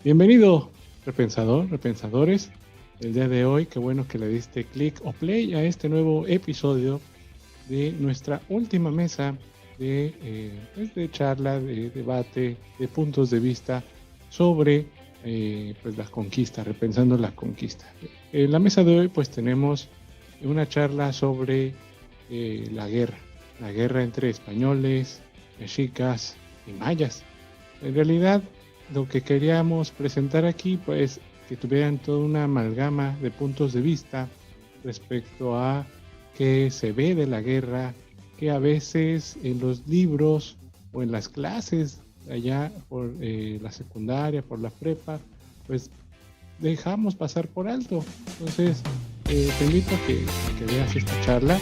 Bienvenido, repensador, repensadores. El día de hoy, qué bueno que le diste clic o play a este nuevo episodio de nuestra última mesa de charla, de debate, de puntos de vista sobre pues la conquista, repensando la conquista. En la mesa de hoy pues tenemos una charla sobre la guerra entre españoles, mexicas y mayas. En realidad, lo que queríamos presentar aquí, pues, que tuvieran toda una amalgama de puntos de vista respecto a qué se ve de la guerra, que a veces en los libros o en las clases allá por la secundaria, por la prepa, pues dejamos pasar por alto. Entonces, te invito a que veas esta charla.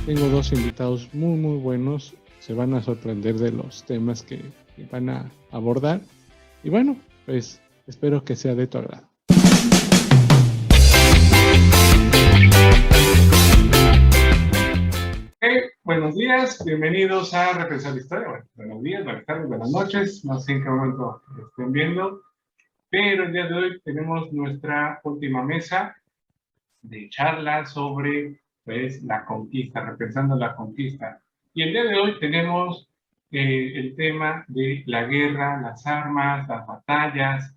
Tengo dos invitados muy buenos. Se van a sorprender de los temas que van a abordar. Y bueno, pues espero que sea de tu agrado. Buenos días, bienvenidos a Repensar la Historia. Bueno, buenos días, buenas tardes, buenas noches. No sé en qué momento estén viendo, pero el día de hoy tenemos nuestra última mesa de charla sobre pues, la conquista, repensando la conquista. Y el día de hoy tenemos el tema de la guerra, las armas, las batallas,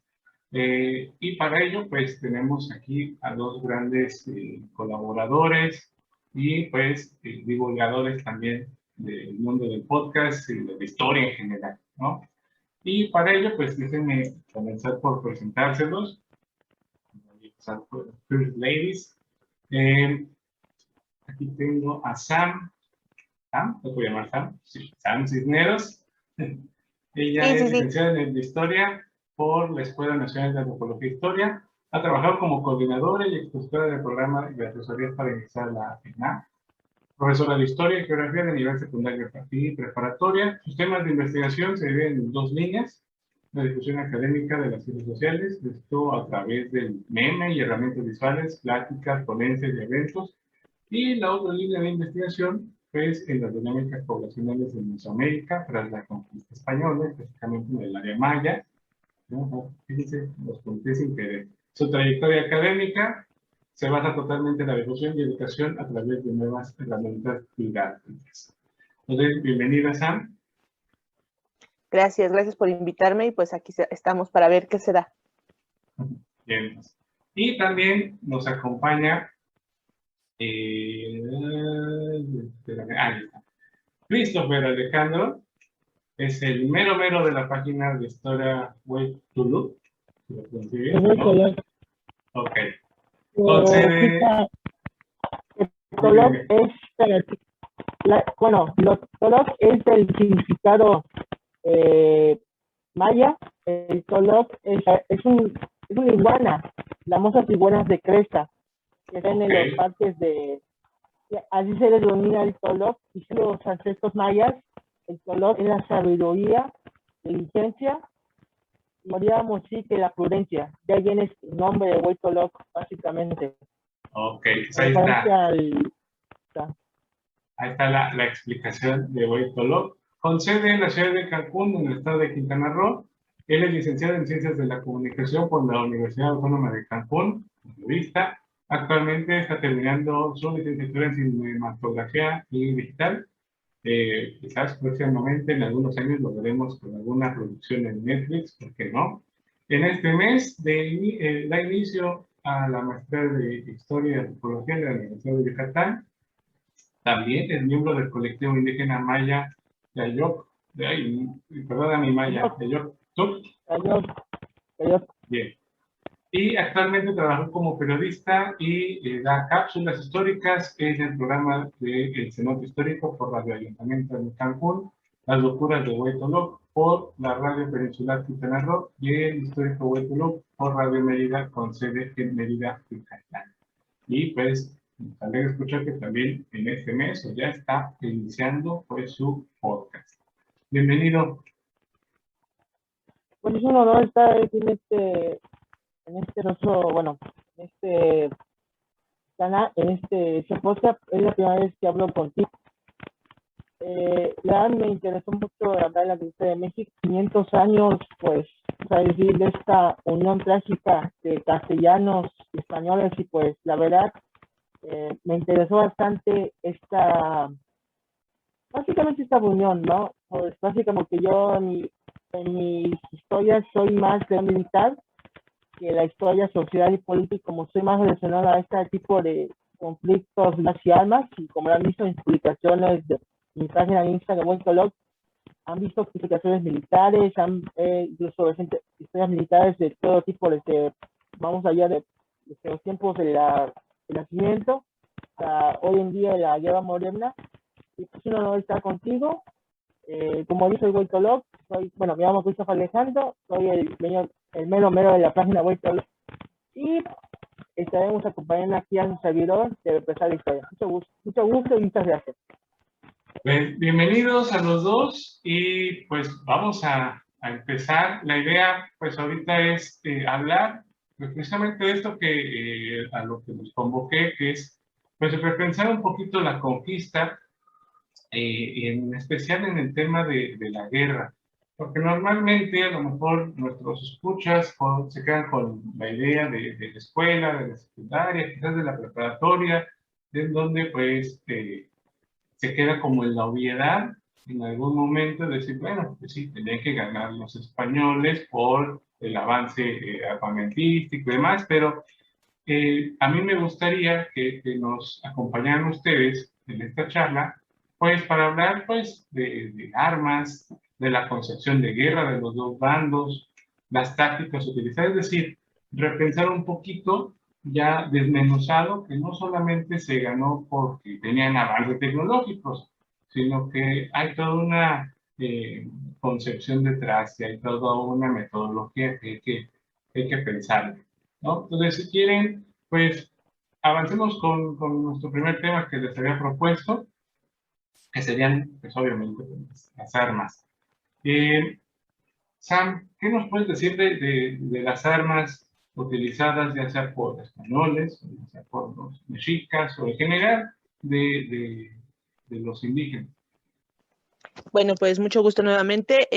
y para ello pues tenemos aquí a dos grandes colaboradores y pues divulgadores también del mundo del podcast y de la historia en general, ¿no? Y para ello pues déjenme comenzar por presentárselos. First Ladies. Aquí tengo a Sam. ¿Sam? ¿Lo puedo llamar Sam? Sí, Sam Cisneros. Ella es licenciada en Historia por la Escuela Nacional de Antropología e Historia. Ha trabajado como coordinadora y expositora del programa de asesorías para ingresar a la ENA. Profesora de Historia y Geografía de nivel secundario y preparatoria. Sus temas de investigación se dividen en dos líneas: la difusión académica de las ciencias sociales, esto a través del meme y herramientas visuales, pláticas, ponencias y eventos. Y la otra línea de investigación, pues, en las dinámicas poblacionales de Mesoamérica tras la conquista española, específicamente en el área maya. Fíjense, los puntos sin querer. Su trayectoria académica se basa totalmente en la difusión y educación a través de nuevas herramientas didácticas. Entonces, bienvenida, Sam. Gracias por invitarme y pues aquí estamos para ver qué se da. Bien. Y también nos acompaña Christopher Alejandro, es el mero de la página de historia Way to Look. ¿No? Ok. Concede. Tolok es, Tolok es el significado maya. El Tolok es una iguana, las famosas iguanas de cresta, que están en los parques de... Así se les denomina el Tolok, y los ancestros mayas, el Tolok es la sabiduría, la inteligencia, y podríamos decir que la prudencia. De ahí viene el nombre de Huitolok, básicamente. Ok, pues ahí está. Ahí está la explicación de Huitolok. Con sede en la ciudad de Cancún, en el estado de Quintana Roo. Él es licenciado en Ciencias de la Comunicación por la Universidad Autónoma de Cancún, periodista. Actualmente está terminando su licenciatura en Cinematografía y Digital. Quizás próximamente, en algunos años, lo veremos con alguna producción en Netflix, ¿por qué no? En este mes da inicio a la maestría de Historia y Antropología de la Universidad de Yucatán. También es miembro del colectivo indígena maya de Ayoc, perdón, mi maya, de Ayoc. ¿Tú? Ayoc. Bien. Y actualmente trabaja como periodista y da cápsulas históricas en el programa del Cenote Histórico por Radio Ayuntamiento de Cancún, Las Locuras de Huitolok por la Radio Peninsular Quintana Roo y el Histórico Huitolok por Radio Mérida con sede en Mérida, Yucatán. Y pues, también escucho que también en este mes ya está iniciando pues su podcast. Bienvenido. Pues es un honor estar en este canal, en este podcast. Es la primera vez que hablo contigo. Me interesó mucho hablar de la historia de México. 500 años, pues, es a decir, de esta unión clásica de castellanos y españoles, y pues la verdad me interesó bastante básicamente esta unión, ¿no? Pues básicamente yo en mis historias soy más de militar que la historia social y política, como soy más relacionado a este tipo de conflictos y armas, y como lo han visto en publicaciones de mi página de Instagram, Winklelock, han visto publicaciones militares, incluso historias militares de todo tipo, desde, vamos allá desde los tiempos del nacimiento hasta hoy en día de la guerra moderna. Y pues un honor estar contigo. Como dice el Winklelock, me llamo Christopher Alejandro, soy el mero mero de la página Winklelock, y estaremos acompañando aquí a un servidor de empezar la historia. Mucho gusto y muchas gracias. Pues, bienvenidos a los dos y pues vamos a empezar. La idea pues ahorita es hablar precisamente de esto que a lo que nos convoqué, que es pues repensar un poquito la conquista, en especial en el tema de la guerra, porque normalmente a lo mejor nuestros escuchas se quedan con la idea de la escuela, de la secundaria, quizás de la preparatoria, de donde pues se queda como en la obviedad en algún momento de decir, bueno, pues sí, tenían que ganar los españoles por el avance armamentístico y demás, pero a mí me gustaría que nos acompañaran ustedes en esta charla, pues para hablar pues de armas, de la concepción de guerra de los dos bandos, las tácticas utilizadas, es decir, repensar un poquito ya desmenuzado que no solamente se ganó porque tenían avances tecnológicos, sino que hay toda una concepción detrás y hay toda una metodología que hay que pensar, ¿no? Entonces, si quieren, pues avancemos con nuestro primer tema que les había propuesto, que serían, pues obviamente, pues, las armas. Sam, ¿qué nos puedes decir de las armas utilizadas ya sea por españoles, ya sea por los mexicas o en general de los indígenas? Bueno, pues mucho gusto nuevamente.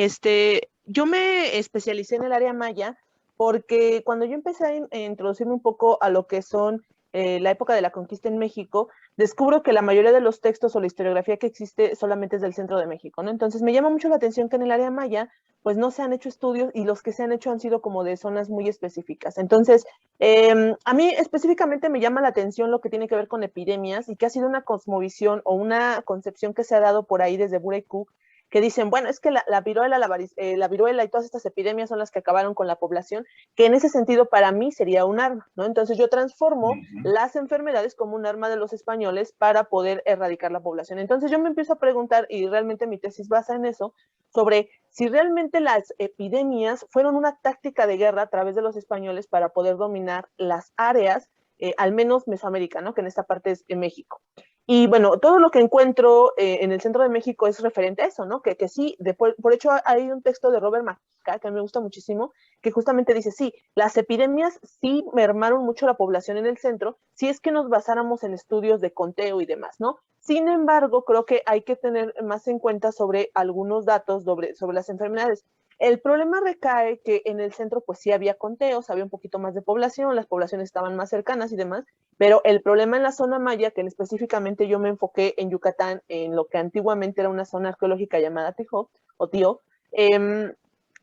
Yo me especialicé en el área maya porque cuando yo empecé a introducirme un poco a lo que son la época de la conquista en México, descubro que la mayoría de los textos o la historiografía que existe solamente es del centro de México, ¿no? Entonces me llama mucho la atención que en el área maya pues no se han hecho estudios y los que se han hecho han sido como de zonas muy específicas. Entonces, a mí específicamente me llama la atención lo que tiene que ver con epidemias y que ha sido una cosmovisión o una concepción que se ha dado por ahí desde Bureku, que dicen, bueno, es que la viruela, la viruela y todas estas epidemias son las que acabaron con la población, que en ese sentido para mí sería un arma, ¿no? Entonces yo transformo las enfermedades como un arma de los españoles para poder erradicar la población. Entonces yo me empiezo a preguntar, y realmente mi tesis basa en eso, sobre si realmente las epidemias fueron una táctica de guerra a través de los españoles para poder dominar las áreas, al menos Mesoamérica, ¿no? Que en esta parte es en México. Y bueno, todo lo que encuentro en el centro de México es referente a eso, ¿no? Que sí, por hecho hay un texto de Robert Maca, que a mí me gusta muchísimo, que justamente dice, sí, las epidemias sí mermaron mucho la población en el centro, si es que nos basáramos en estudios de conteo y demás, ¿no? Sin embargo, creo que hay que tener más en cuenta sobre algunos datos sobre las enfermedades. El problema recae que en el centro pues sí había conteos, había un poquito más de población, las poblaciones estaban más cercanas y demás, pero el problema en la zona maya, que específicamente yo me enfoqué en Yucatán, en lo que antiguamente era una zona arqueológica llamada Tijo o Tío,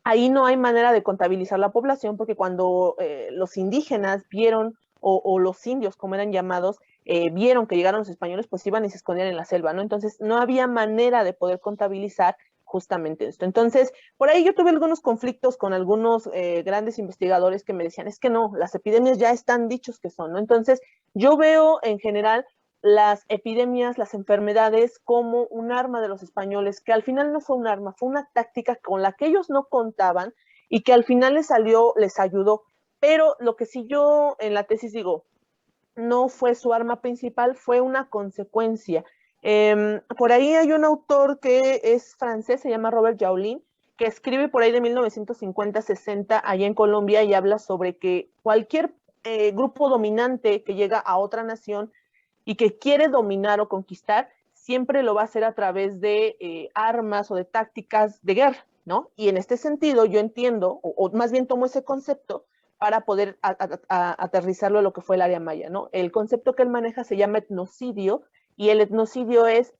ahí no hay manera de contabilizar la población porque cuando los indígenas vieron, o los indios como eran llamados, vieron que llegaron los españoles, pues iban y se escondían en la selva, ¿no? Entonces no había manera de poder contabilizar justamente esto. Entonces, por ahí yo tuve algunos conflictos con algunos grandes investigadores que me decían, es que no, las epidemias ya están dichos que son, ¿no? Entonces, yo veo en general las epidemias, las enfermedades como un arma de los españoles, que al final no fue un arma, fue una táctica con la que ellos no contaban y que al final les ayudó. Pero lo que sí yo en la tesis digo, no fue su arma principal, fue una consecuencia. Por ahí hay un autor que es francés, se llama Robert Jaulin, que escribe por ahí de 1950-60 allá en Colombia y habla sobre que cualquier grupo dominante que llega a otra nación y que quiere dominar o conquistar, siempre lo va a hacer a través de armas o de tácticas de guerra. ¿no? Y en este sentido yo entiendo, o más bien tomo ese concepto para poder aterrizarlo a lo que fue el área maya, ¿no? El concepto que él maneja se llama etnocidio, y el etnocidio es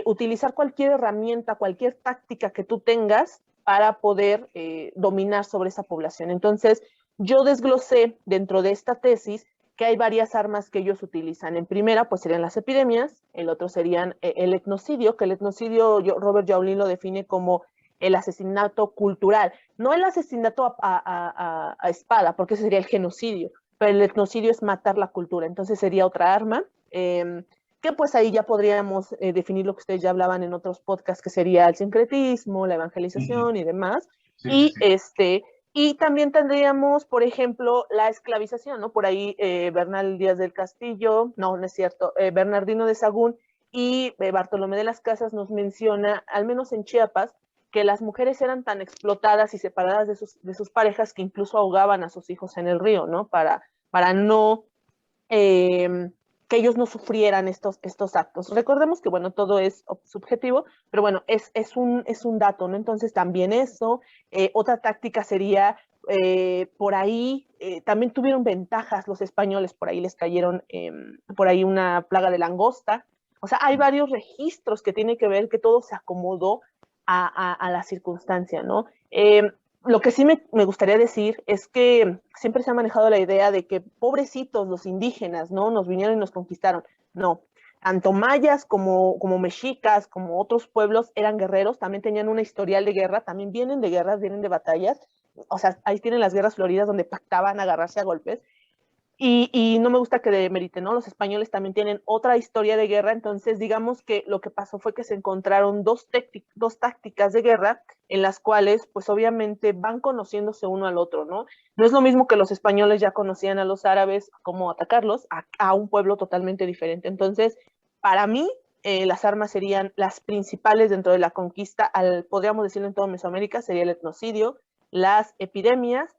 utilizar cualquier herramienta, cualquier táctica que tú tengas para poder dominar sobre esa población. Entonces, yo desglosé dentro de esta tesis que hay varias armas que ellos utilizan. En primera, pues serían las epidemias, el otro serían el etnocidio, que el etnocidio, Robert Jaulin lo define como el asesinato cultural, no el asesinato a espada, porque ese sería el genocidio, pero el etnocidio es matar la cultura, entonces sería otra arma, que pues ahí ya podríamos definir lo que ustedes ya hablaban en otros podcasts, que sería el sincretismo, la evangelización y demás, Sí, sí. Y también tendríamos, por ejemplo, la esclavización, ¿no? Por ahí Bernal Díaz del Castillo, no es cierto, Bernardino de Sahagún y Bartolomé de las Casas nos menciona, al menos en Chiapas, que las mujeres eran tan explotadas y separadas de sus parejas que incluso ahogaban a sus hijos en el río, ¿no? Para no, que ellos no sufrieran estos actos. Recordemos que, bueno, todo es subjetivo, pero bueno, es un dato, ¿no? Entonces también eso, otra táctica sería, por ahí, también tuvieron ventajas los españoles, por ahí les cayeron, por ahí una plaga de langosta. O sea, hay varios registros que tienen que ver que todo se acomodó a la circunstancia, ¿no? Lo que sí me gustaría decir es que siempre se ha manejado la idea de que pobrecitos los indígenas, ¿no? Nos vinieron y nos conquistaron. No, tanto mayas como mexicas, como otros pueblos eran guerreros, también tenían una historial de guerra, también vienen de guerras, vienen de batallas. O sea, ahí tienen las guerras floridas donde pactaban agarrarse a golpes. Y no me gusta que demeriten, ¿no? Los españoles también tienen otra historia de guerra, entonces digamos que lo que pasó fue que se encontraron dos tácticas de guerra en las cuales, pues obviamente van conociéndose uno al otro, ¿no? No es lo mismo que los españoles ya conocían a los árabes, cómo atacarlos, a un pueblo totalmente diferente. Entonces, para mí, las armas serían las principales dentro de la conquista, podríamos decirlo en toda Mesoamérica, sería el etnocidio, las epidemias,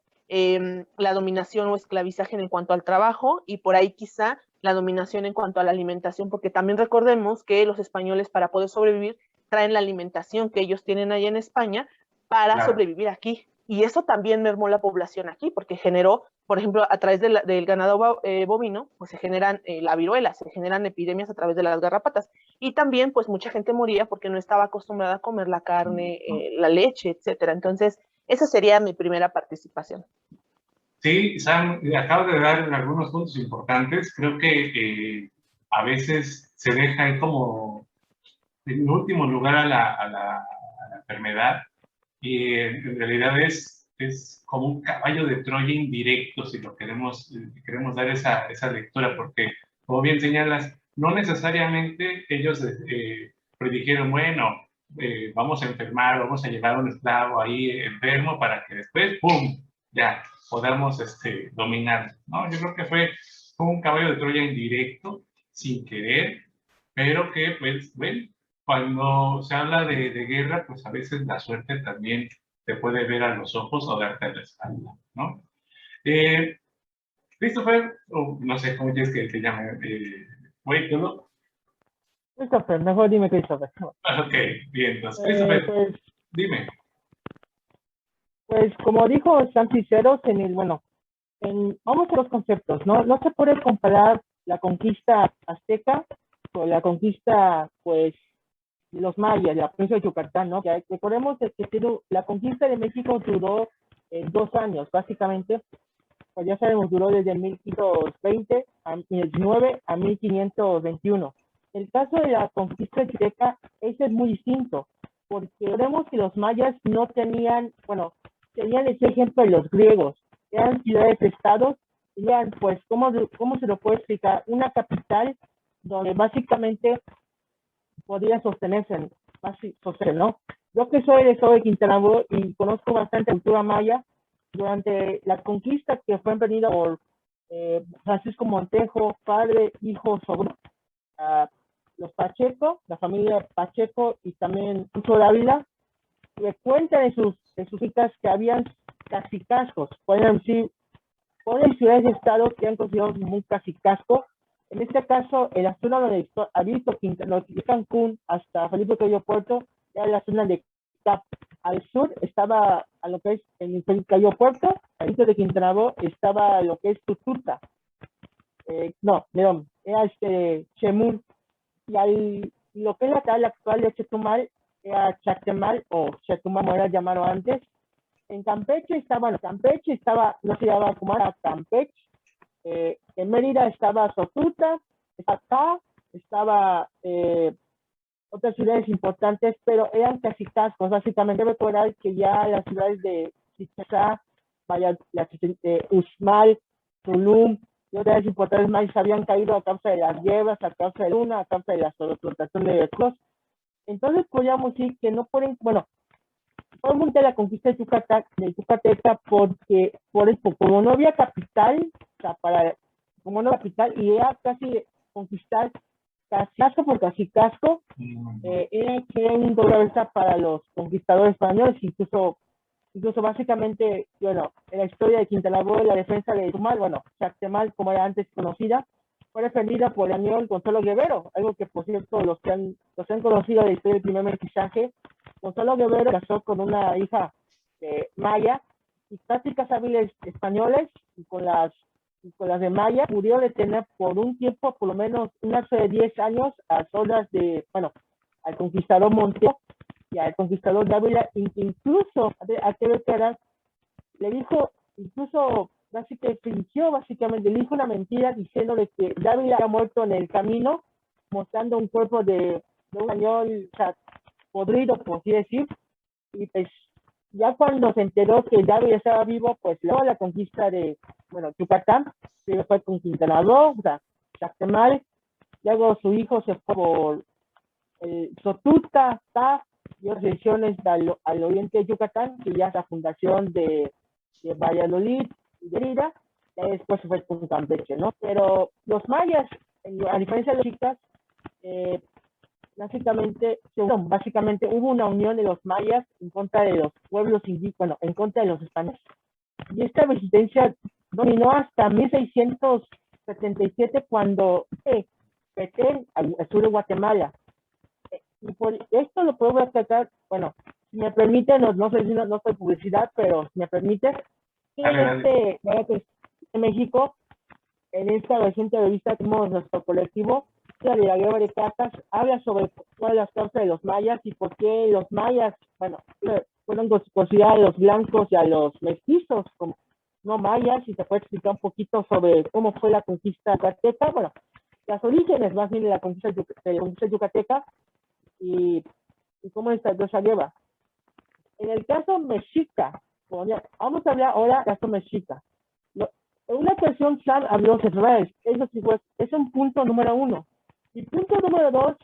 la dominación o esclavizaje en cuanto al trabajo y por ahí quizá la dominación en cuanto a la alimentación, porque también recordemos que los españoles para poder sobrevivir traen la alimentación que ellos tienen allá en España para sobrevivir aquí. Y eso también mermó la población aquí, porque generó, por ejemplo, a través del ganado bovino, pues se generan la viruela, se generan epidemias a través de las garrapatas. Y también, pues mucha gente moría porque no estaba acostumbrada a comer la carne, la leche, etcétera. Entonces, esa sería mi primera participación. Sí, Sam, acabo de dar algunos puntos importantes. Creo que a veces se deja como en último lugar a la enfermedad y en realidad es como un caballo de Troya indirecto si lo queremos dar esa lectura, porque como bien señalas, no necesariamente ellos predijeron, bueno, vamos a enfermar, vamos a llevar a un esclavo ahí enfermo para que después, ¡pum!, ya podamos dominar, ¿no? Yo creo que fue un caballo de Troya indirecto, sin querer, pero que, pues, bueno, cuando se habla de guerra, pues a veces la suerte también te puede ver a los ojos o darte a la espalda, ¿no? Christopher, no sé cómo quieres que te llame, wait, ¿no? Christopher, mejor dime Christopher. Ok, bien, entonces, Christopher, pues, dime. Pues como dijo Sam Cisneros, vamos a los conceptos, ¿no? No se puede comparar la conquista azteca con la conquista, pues, de los mayas, de la provincia de Yucatán, ¿no? Que recordemos que la conquista de México duró 2 años, básicamente. Pues ya sabemos, duró desde 1520 a 19 a 1521. El caso de la conquista azteca, ese es muy distinto, porque vemos que los mayas no tenían, tenían ese ejemplo de los griegos, eran ciudades-estados, tenían, pues, ¿cómo se lo puede explicar? Una capital donde básicamente podían sostenerse, ¿no? Yo que soy de Quintana Roo y conozco bastante cultura maya, durante la conquista que fue emprendida por Francisco Montejo, padre, hijo, sobrino, los Pacheco, la familia Pacheco y también Pucho Dávila, le cuentan en sus citas que habían cacicascos, pueden decir ciudades de estado que han considerado como un cacicasco. En este caso, en la zona donde había Quintana, de Cancún hasta Felipe Carrillo Puerto, era la zona de al sur estaba a lo que es en el Cayo Puerto, al sur de Quintana Roo estaba lo que es Tututa, no, perdón, era Chemul, y lo que es la tabla actual de Chetumal era Chatemal o Chetumal, como era llamado antes. En Campeche estaba, no se llamaba como era Campeche, en Mérida estaba Sotuta, acá estaba otras ciudades importantes, pero eran casi cascos. Básicamente recordar que ya las ciudades de Chichazá, Uxmal, Tulum y otras importantes más habían caído a causa de las guerras, a causa de a causa de la sobreexplotación de recursos. Entonces podríamos decir que no pueden, bueno, todo el mundo de la conquista de Yucateca porque como no había capital, o sea, como no había capital, y era casi conquistar casi casco por casi casco, era que era un dolor para los conquistadores españoles, incluso básicamente, bueno, en la historia de Quintana Roo, la defensa de Tumal, bueno, Chactemal, como era antes conocida, fue defendida por el español Gonzalo Guevero, algo que, por cierto, los que han conocido la historia del primer mestizaje, Gonzalo Guevero casó con una hija maya, y prácticas hábiles españoles, y con las de Maya, murió de tener por un tiempo, por lo menos un lapso de 10 años, a zonas de, bueno, al conquistador Monteo y al conquistador Dávila, incluso a TV Caras, le dijo, incluso básicamente, le dijo una mentira diciéndole que Dávila había muerto en el camino, mostrando un cuerpo de un español, o sea, podrido, por así decir, y pues ya cuando se enteró que Dávila estaba vivo, pues luego la conquista de, bueno, Yucatán, se fue con Quintana Roo, o sea, Chactemal, luego su hijo se fue por Sotuta, Ta, y otras regiones al oriente de Yucatán, que ya es la fundación de Valladolid y de Mérida, y después se fue con Campeche, ¿no? Pero los mayas, a diferencia de los chicas, básicamente hubo una unión de los mayas en contra de los pueblos indígenas, bueno, en contra de los españoles. Y esta resistencia dominó hasta 1677 cuando Petén, al sur de Guatemala. Y por esto lo puedo destacar, bueno, si me permite, no soy publicidad, pero si me permite, que en México, en esta reciente revista que tenemos nuestro colectivo, la de la guerra de cartas, habla sobre todas las causas de los mayas y por qué los mayas, bueno, fueron considerados a los blancos y a los mestizos como no mayas, y se puede explicar un poquito sobre cómo fue la conquista yucateca, bueno, los orígenes más bien de la conquista yucateca y cómo esta cosa lleva. En el caso mexica, vamos a hablar ahora del caso mexica. En una ocasión Sam habló de Israel, eso sí fue, es un punto número 1. Y punto número 2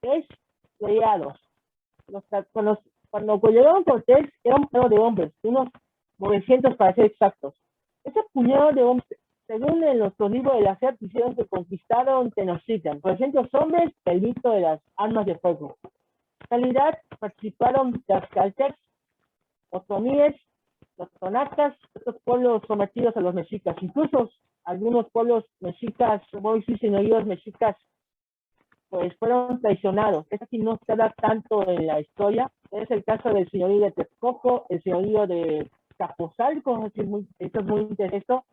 es aliados. Cuando llegaron Cortés, era un puñado de hombres, unos 900 para ser exactos. Ese puñado de hombres, según en los libros de la SEP, hicieron que conquistaron Tenochtitlan. 900 hombres, el mito de las armas de fuego. En realidad participaron tlaxcaltecas, otomíes, los tonacas, estos pueblos sometidos a los mexicas. Incluso algunos pueblos mexicas, voy a decir señoríos mexicas, pues fueron traicionados. Eso sí no se da tanto en la historia. Es el caso del señorío de Texcoco, el señorío de Capozalco, esto es muy interesante,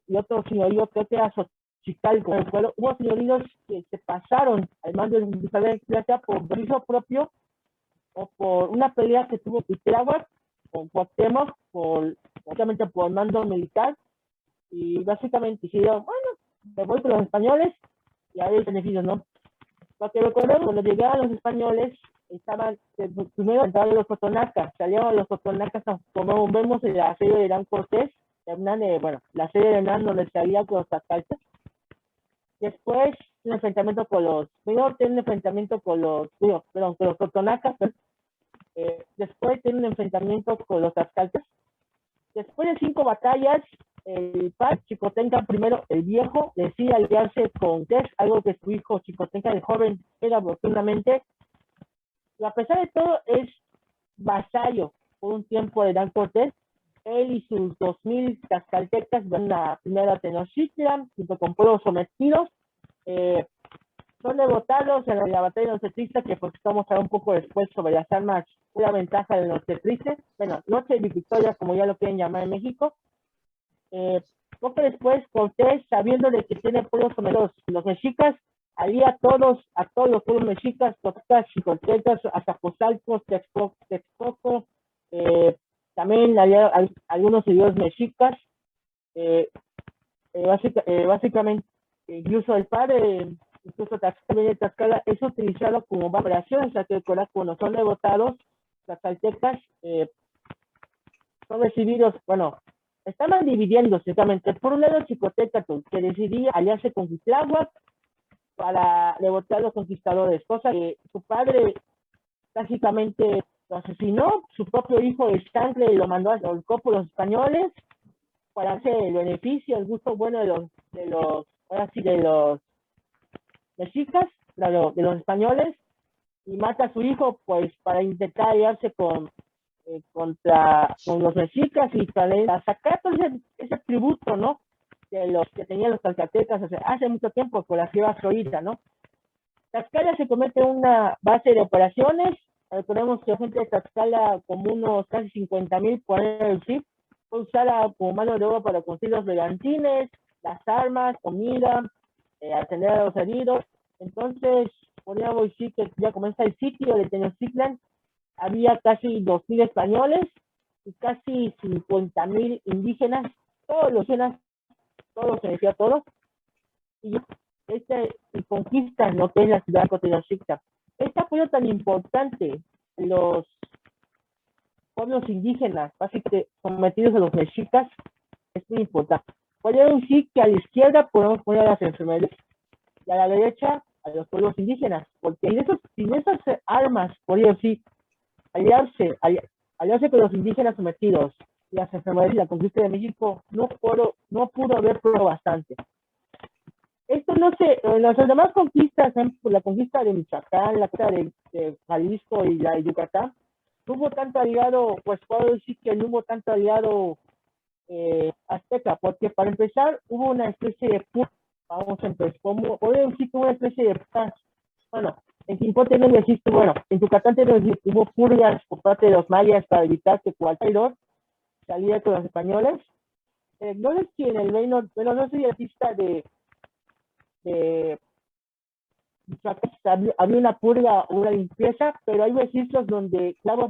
y otro señorío creo que era Xochicalco. Hubo señoríos que se pasaron al mando de Isabel Plata por permiso propio o por una pelea que tuvo Cuitláhuac con Cuauhtémoc, obviamente por mando militar, y básicamente dijeron, bueno, me voy con los españoles y hay beneficios, ¿no? Lo que recordemos, cuando llegaban los españoles, primero entraron los totonacas, salieron los totonacas, como vemos en la serie de Hernán Cortés, la serie de Hernán donde salía con los tlaxcaltecas. Después, primero tiene un enfrentamiento con los totonacas, después tiene un enfrentamiento con los tlaxcaltecas. Después de 5 batallas, el padre Xicotenca primero, el viejo, decide aliarse con Cortés, algo que su hijo Xicotenca el joven era rotundamente. Y a pesar de todo, es vasallo por un tiempo de Hernán Cortés. Él y sus 2000 tlaxcaltecas van a primero a Tenochtitlan, junto con pueblos sometidos. son derrotados en la batalla de los tetristas, que pues vamos a hablar un poco después sobre las armas, una ventaja de los tetristas, bueno, noche de victoria, como ya lo quieren llamar en México. Poco después, Cortés, sabiendo de que tiene pueblos como los mexicas, alía a todos los pueblos mexicas, totecas, chicoltecas, azcapotzalcos, texcoco, también alía a algunos seguidores mexicas, básicamente, incluso el padre, incluso Tlaxcala, es utilizado como operaciones, ya que cuando son derrotados, las tlaxcaltecas son recibidos, bueno, estaban dividiendo ciertamente. Por un lado, Xicoténcatl, que decidía aliarse con Cuitláhuac para derrotar a los conquistadores, cosa que su padre básicamente lo asesinó, su propio hijo de sangre lo mandó a por los españoles para hacer el beneficio, el gusto bueno de los mexicas, de los españoles, y mata a su hijo pues para intentar aliarse con los mexicas y para sacar pues, ese tributo, ¿no? De los que tenían los tlaxcaltecas hace mucho tiempo con la Sierra Florida, ¿no? Tlaxcala se convierte en una base de operaciones. Recordemos que la gente de Tlaxcala, como unos casi 50,000 por decir, fue usada como mano de obra para construir los bergantines, las armas, comida, atender a los heridos. Entonces, podríamos decir que ya comienza el sitio de Tenochtitlan. Había casi 2,000 españoles y casi 50,000 indígenas, todos los indígenas, todos se decía todos, y conquistan lo que es la ciudad de Tenochtitlan. Este apoyo tan importante de los pueblos indígenas, básicamente sometidos a los mexicas, es muy importante. Podemos decir que a la izquierda podemos poner a las enfermedades y a la derecha a los pueblos indígenas, porque sin esas armas, podemos decir, aliarse con los indígenas sometidos y las enfermedades y la conquista de México no pudo haber probado bastante. Esto no sé, en las demás conquistas, la conquista de Michoacán, la conquista de Jalisco y la de Yucatán, no hubo tanto aliado, pues puedo decir que no hubo tanto aliado azteca, porque para empezar hubo una especie de purga, vamos a empezar, podemos decir que hubo una especie de paz. Bueno, en Quimpote no existe, bueno, en Yucatán hubo purgas por parte de los mayas para evitar que cualquier saliera con los españoles. No sé si en el reino, bueno, no soy artista de había una purga o una limpieza, pero hay registros donde Clavo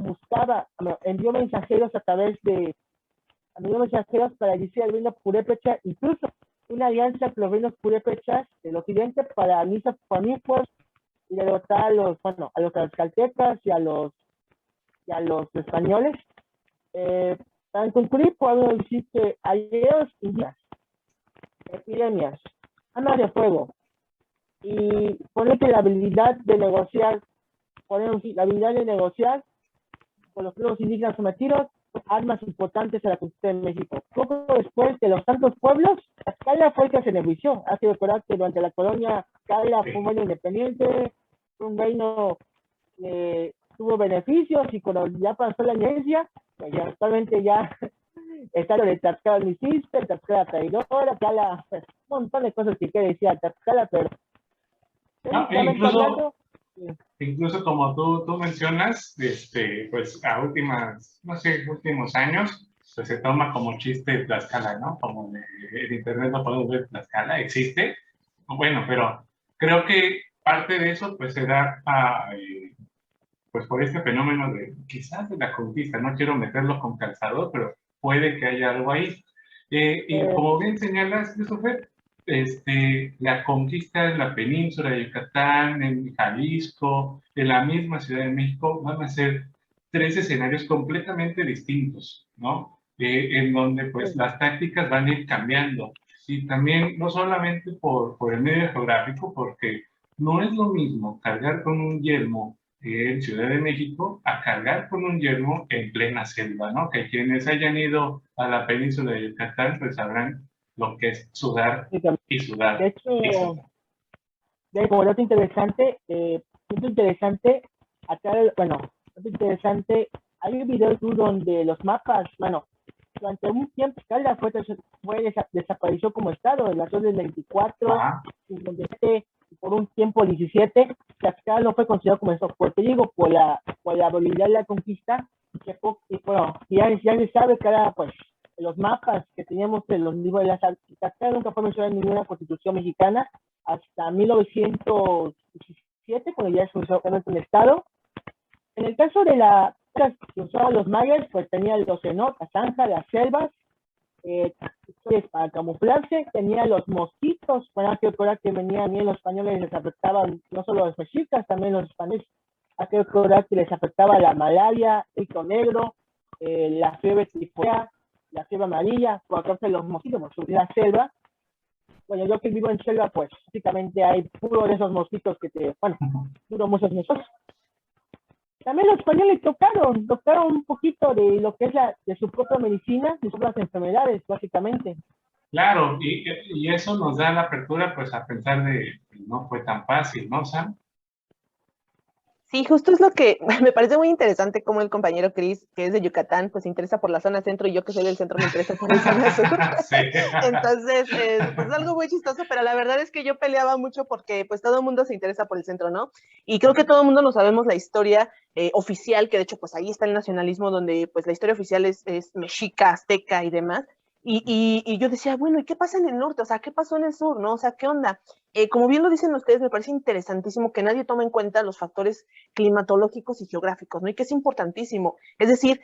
envió mensajeros para decir al reino purépecha, incluso una alianza con los reinos purépechas del occidente para unir fuerzas y derrotar a los tlaxcaltecas y a los españoles. Para concluir, podemos decir que aliados indígenas, epidemias, armas de fuego, y pone que la habilidad de negociar con los pueblos indígenas sometidos, armas importantes a la conquista de México. Poco después de los tantos pueblos, Tlaxcala fue el que se benefició. Hay que recordar que durante la colonia, Tlaxcala fue un reino independiente, fue un reino que tuvo beneficios, y cuando ya pasó la independencia, pues ya actualmente ya está lo de Tlaxcala no hiciste, Tlaxcala traidora, Tlaxcala, pues, un montón de cosas que quiere decir a Tlaxcala, pero no, incluso como tú mencionas, pues a últimos años, pues se toma como chiste Tlaxcala, ¿no? Como en internet no podemos ver Tlaxcala, existe. Bueno, pero creo que parte de eso pues se da pues por este fenómeno quizás de la conquista. No quiero meterlo con calzador, pero puede que haya algo ahí. Y como bien señalas, Christopher, la conquista en la península de Yucatán, en Jalisco, en la misma Ciudad de México, van a ser 3 escenarios completamente distintos, ¿no? En donde pues las tácticas van a ir cambiando. Y también no solamente por el medio geográfico, porque no es lo mismo cargar con un yelmo en Ciudad de México a cargar con un yelmo en plena selva, ¿no? Que quienes hayan ido a la península de Yucatán pues sabrán lo que es sudar y sudar. De hecho, como dato interesante, hay un video donde los mapas, bueno, durante un tiempo Tlaxcala desapareció como estado, en las zonas del 24, 57, por un tiempo 17, Tlaxcala no fue considerado como eso, porque digo, por la habilidad de la conquista, y bueno, ya se sabe que era, pues, los mapas que teníamos en los libros de las Tlaxcala nunca fue mencionada en ninguna constitución mexicana hasta 1917, cuando ya se usó un estado. En el caso de la que usaban los mayas, pues tenían los cenotes, la zanja, las selvas, para camuflarse, tenía los mosquitos, para que recordar que venían bien los españoles, les afectaban no solo los mexicas, también los españoles, hay que recordar que les afectaba la malaria, el hito negro, la fiebre tifoidea, la fiebre amarilla, por causa de los mosquitos, la selva. Bueno, yo que vivo en selva, pues básicamente hay puro de esos mosquitos que duró muchos meses. También los españoles tocaron un poquito de lo que es de su propia medicina, de sus propias enfermedades, básicamente. Claro, y eso nos da la apertura pues a pensar de que no fue tan fácil, ¿no, Sam? Sí, justo es lo que me parece muy interesante como el compañero Chris, que es de Yucatán, pues se interesa por la zona centro y yo que soy del centro me intereso por la zona sur. Sí. Entonces, pues es algo muy chistoso, pero la verdad es que yo peleaba mucho porque pues todo el mundo se interesa por el centro, ¿no? Y creo que todo el mundo no sabemos la historia oficial, que de hecho pues ahí está el nacionalismo donde pues la historia oficial es mexica, azteca y demás. Y yo decía, bueno, ¿y qué pasa en el norte? O sea, ¿qué pasó en el sur? ¿No? O sea, ¿qué onda? Como bien lo dicen ustedes, me parece interesantísimo que nadie tome en cuenta los factores climatológicos y geográficos, ¿no? Y que es importantísimo. Es decir,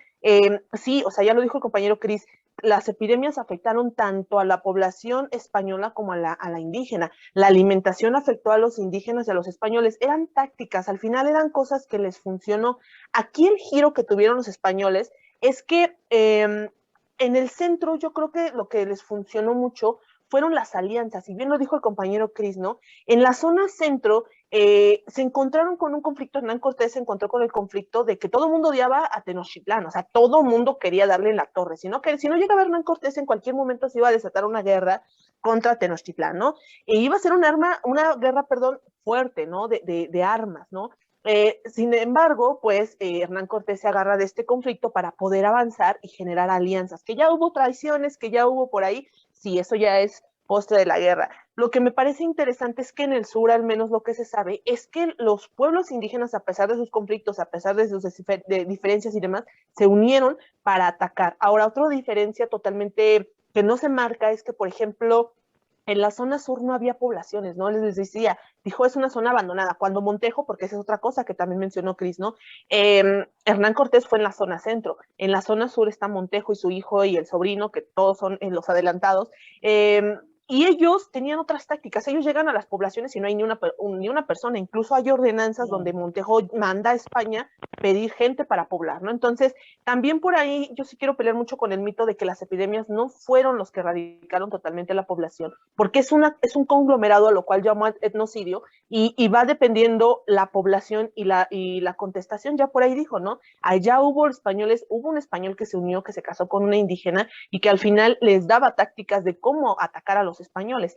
sí, o sea, ya lo dijo el compañero Cris, las epidemias afectaron tanto a la población española como a la indígena. La alimentación afectó a los indígenas y a los españoles. Eran tácticas, al final eran cosas que les funcionó. Aquí el giro que tuvieron los españoles es que en el centro yo creo que lo que les funcionó mucho fueron las alianzas, y bien lo dijo el compañero Cris, ¿no? En la zona centro se encontraron con un conflicto, Hernán Cortés se encontró con el conflicto de que todo el mundo odiaba a Tenochtitlán, o sea, todo el mundo quería darle en la torre, si no llegaba Hernán Cortés en cualquier momento se iba a desatar una guerra contra Tenochtitlán, ¿no? E iba a ser una guerra, fuerte, ¿no? De armas, ¿no? Sin embargo, pues Hernán Cortés se agarra de este conflicto para poder avanzar y generar alianzas, que ya hubo traiciones, que ya hubo por ahí, sí, eso ya es postre de la guerra. Lo que me parece interesante es que en el sur, al menos lo que se sabe, es que los pueblos indígenas, a pesar de sus conflictos, a pesar de sus diferencias y demás, se unieron para atacar. Ahora, otra diferencia totalmente que no se marca es que, por ejemplo, en la zona sur no había poblaciones, ¿no? Les decía, dijo, es una zona abandonada. Cuando Montejo, porque esa es otra cosa que también mencionó Cris, ¿no? Hernán Cortés fue en la zona centro. En la zona sur está Montejo y su hijo y el sobrino, que todos son los adelantados. Y ellos tenían otras tácticas. Ellos llegan a las poblaciones y no hay ni una persona. Incluso hay ordenanzas donde Montejo manda a España pedir gente para poblar, ¿no? Entonces, también por ahí yo sí quiero pelear mucho con el mito de que las epidemias no fueron los que erradicaron totalmente la población, porque es un conglomerado a lo cual llamo etnocidio y va dependiendo la población y la contestación. Ya por ahí dijo, ¿no? Allá hubo un español que se unió, que se casó con una indígena y que al final les daba tácticas de cómo atacar a los españoles.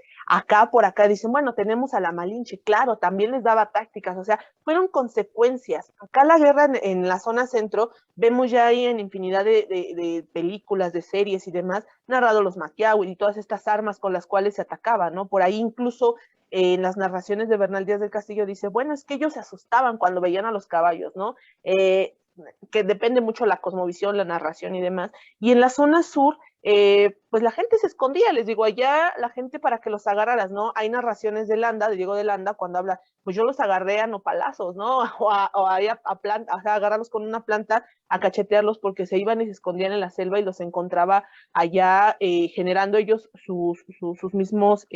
Por acá dicen, bueno, tenemos a la Malinche, claro, también les daba tácticas, o sea, fueron consecuencias. Acá la guerra en la zona centro, vemos ya ahí en infinidad de películas, de series y demás, narrado los Maquiahuil y todas estas armas con las cuales se atacaba, ¿no? Por ahí incluso en las narraciones de Bernal Díaz del Castillo dice, bueno, es que ellos se asustaban cuando veían a los caballos, ¿no? Que depende mucho la cosmovisión, la narración y demás. Y en la zona sur, pues la gente se escondía, les digo, allá la gente para que los agarraras, ¿no? Hay narraciones de Landa, de Diego de Landa, cuando habla, pues yo los agarré a nopalazos, ¿no? O a agarrarlos con una planta, a cachetearlos porque se iban y se escondían en la selva y los encontraba allá generando ellos sus mismos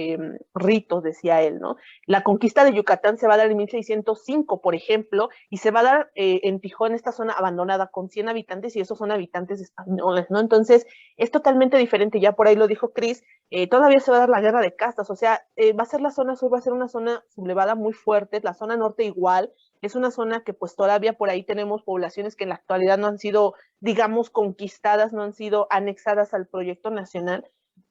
ritos, decía él, ¿no? La conquista de Yucatán se va a dar en 1605, por ejemplo, y se va a dar en Tijón, esta zona abandonada con 100 habitantes y esos son habitantes españoles, ¿no? Entonces, es totalmente diferente, ya por ahí lo dijo Cris, todavía se va a dar la guerra de castas, o sea, va a ser la zona sur, va a ser una zona sublevada muy fuerte, la zona norte igual, es una zona que pues todavía por ahí tenemos poblaciones que en la actualidad no han sido, digamos, conquistadas, no han sido anexadas al proyecto nacional,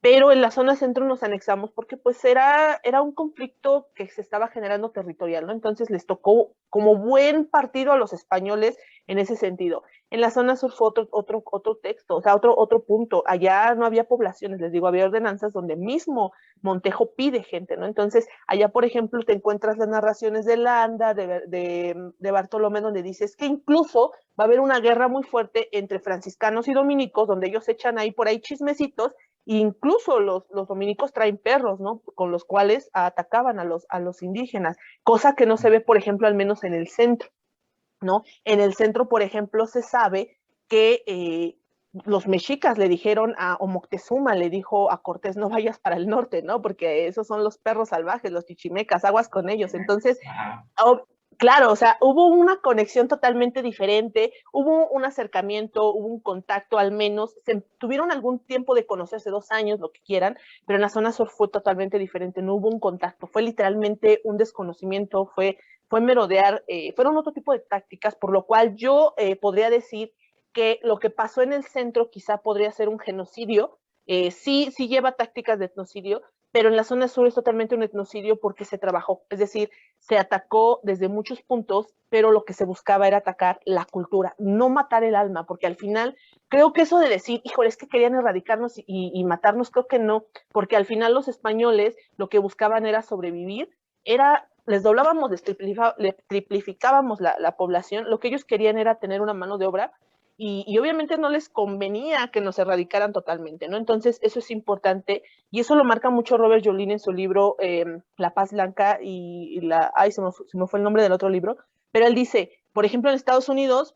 pero en la zona centro nos anexamos porque pues era un conflicto que se estaba generando territorial, ¿no? Entonces les tocó como buen partido a los españoles en ese sentido. En la zona sur fue otro texto, o sea, otro punto. Allá no había poblaciones, les digo, había ordenanzas donde mismo Montejo pide gente, ¿no? Entonces, allá, por ejemplo, te encuentras las narraciones de Landa, de Bartolomé, donde dices que incluso va a haber una guerra muy fuerte entre franciscanos y dominicos, donde ellos echan ahí por ahí chismecitos, e incluso los dominicos traen perros, ¿no? Con los cuales atacaban a los indígenas, cosa que no se ve, por ejemplo, al menos en el centro, ¿no? En el centro, por ejemplo, se sabe que los mexicas le dijeron o Moctezuma le dijo a Cortés, no vayas para el norte, ¿no? Porque esos son los perros salvajes, los chichimecas, aguas con ellos. Entonces, claro, o sea, hubo una conexión totalmente diferente, hubo un acercamiento, hubo un contacto al menos, tuvieron algún tiempo de conocerse, 2 años, lo que quieran, pero en la zona sur fue totalmente diferente, no hubo un contacto, fue literalmente un desconocimiento, fue merodear, fueron otro tipo de tácticas, por lo cual yo podría decir que lo que pasó en el centro quizá podría ser un genocidio, sí lleva tácticas de etnocidio, pero en la zona sur es totalmente un etnocidio porque se trabajó, es decir, se atacó desde muchos puntos, pero lo que se buscaba era atacar la cultura, no matar el alma, porque al final creo que eso de decir, híjole, es que querían erradicarnos y matarnos, creo que no, porque al final los españoles lo que buscaban era sobrevivir, les doblábamos, les triplificábamos la población, lo que ellos querían era tener una mano de obra, y obviamente no les convenía que nos erradicaran totalmente, ¿no? Entonces, eso es importante, y eso lo marca mucho Robert Jolin en su libro La Paz Blanca se me fue el nombre del otro libro, pero él dice, por ejemplo, en Estados Unidos,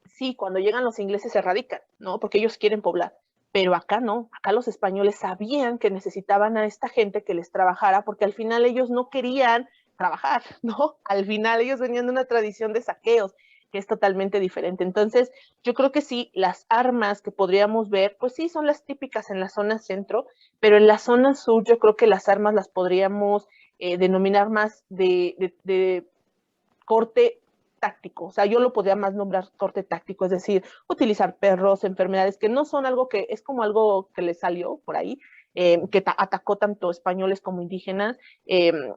sí, cuando llegan los ingleses se radican, ¿no? Porque ellos quieren poblar, pero acá no, acá los españoles sabían que necesitaban a esta gente que les trabajara, porque al final ellos no querían trabajar, ¿no? Al final ellos venían de una tradición de saqueos, que es totalmente diferente. Entonces, yo creo que sí, las armas que podríamos ver, pues sí, son las típicas en la zona centro, pero en la zona sur yo creo que las armas las podríamos denominar más de corte táctico, o sea, yo lo podría más nombrar corte táctico, es decir, utilizar perros, enfermedades, que no son algo que, es como algo que le salió por ahí, que atacó tanto españoles como indígenas, el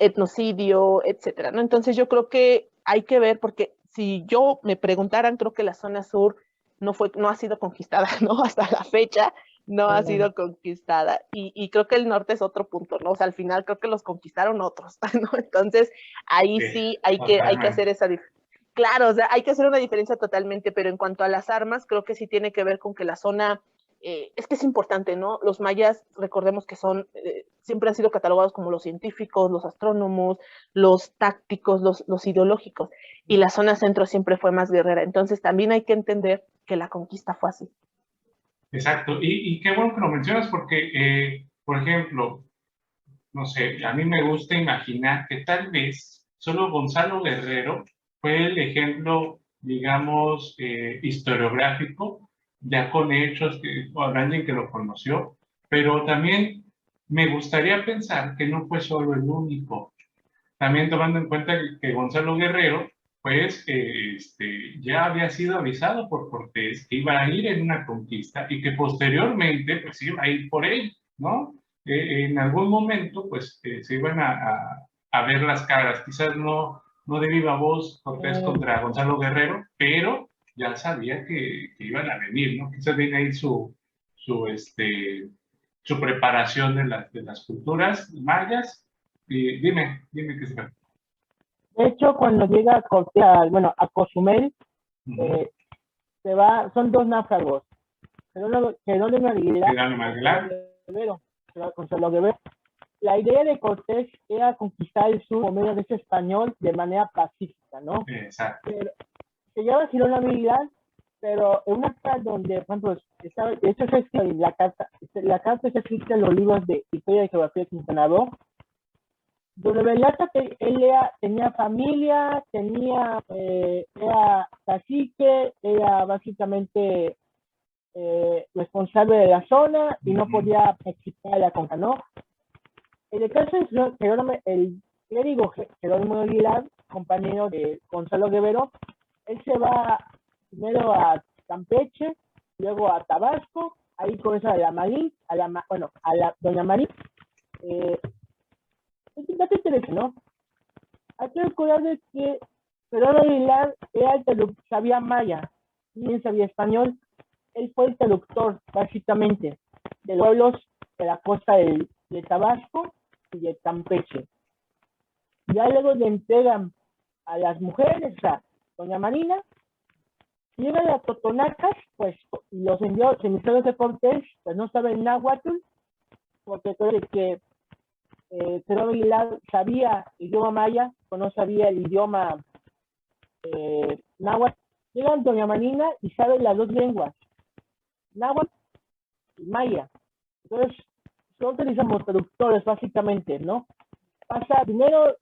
etnocidio, etcétera, ¿no? Entonces yo creo que hay que ver, porque si yo me preguntaran, creo que la zona sur no ha sido conquistada, ¿no? Hasta la fecha no ha sido conquistada, y creo que el norte es otro punto, ¿no? O sea, al final creo que los conquistaron otros, ¿no? Entonces, ahí sí hay que hacer esa diferencia. Claro, o sea, hay que hacer una diferencia totalmente, pero en cuanto a las armas, creo que sí tiene que ver con que la zona, es que es importante, ¿no? Los mayas, recordemos que siempre han sido catalogados como los científicos, los astrónomos, los tácticos, los ideológicos, y la zona centro siempre fue más guerrera, entonces también hay que entender que la conquista fue así. Exacto, y qué bueno que lo mencionas porque, por ejemplo, no sé, a mí me gusta imaginar que tal vez solo Gonzalo Guerrero fue el ejemplo, digamos, historiográfico, ya con hechos, o alguien que lo conoció, pero también me gustaría pensar que no fue solo el único. También tomando en cuenta que Gonzalo Guerrero, pues, ya había sido avisado por Cortés que iba a ir en una conquista y que posteriormente, pues, iba a ir por él, ¿no? En algún momento, pues, se iban a ver las caras, quizás no de viva voz Cortés contra Gonzalo Guerrero, pero ya sabía que iban a venir, ¿no? Quizás viene ahí su preparación de las culturas mayas. Y dime qué se ve. De hecho, cuando llega Cortés, a Cozumel, son 2 náufragos, Jerónimo Aguilar, Gonzalo Guerrero. La idea de Cortés era conquistar el sur por medio de ese español de manera pacífica, ¿no? Exacto. Pero se llama Jerónimo Aguilar, pero en una carta donde, por ejemplo, esto es escrito en la carta está escrita en los libros de Historia y Geografía de Quintana Roo, donde relata que él tenía familia, era cacique, era básicamente responsable de la zona y no podía participar de la conca, ¿no? En el caso de el clérigo Jerónimo Aguilar, compañero de Gonzalo Guerrero, él se va primero a Campeche, luego a Tabasco, ahí conoce a la Marín, a la doña Marín. Es un dato interesante, ¿no? Hay que recordar de que Fernando Aguilar era el traductor, sabía maya, bien sabía español. Él fue el traductor, básicamente, de los pueblos de la costa de Tabasco y de Campeche. Ya luego le entregan a las mujeres, o sea, doña Marina, llegan a Totonacas, pues los envió, los emisarios de Cortés, pues no saben náhuatl, porque creo que Fernando Aguilar sabía el idioma maya, o no sabía el idioma náhuatl. Llegan doña Marina y sabe las dos lenguas, náhuatl y maya. Entonces, nosotros utilizamos traductores básicamente, ¿no? Primero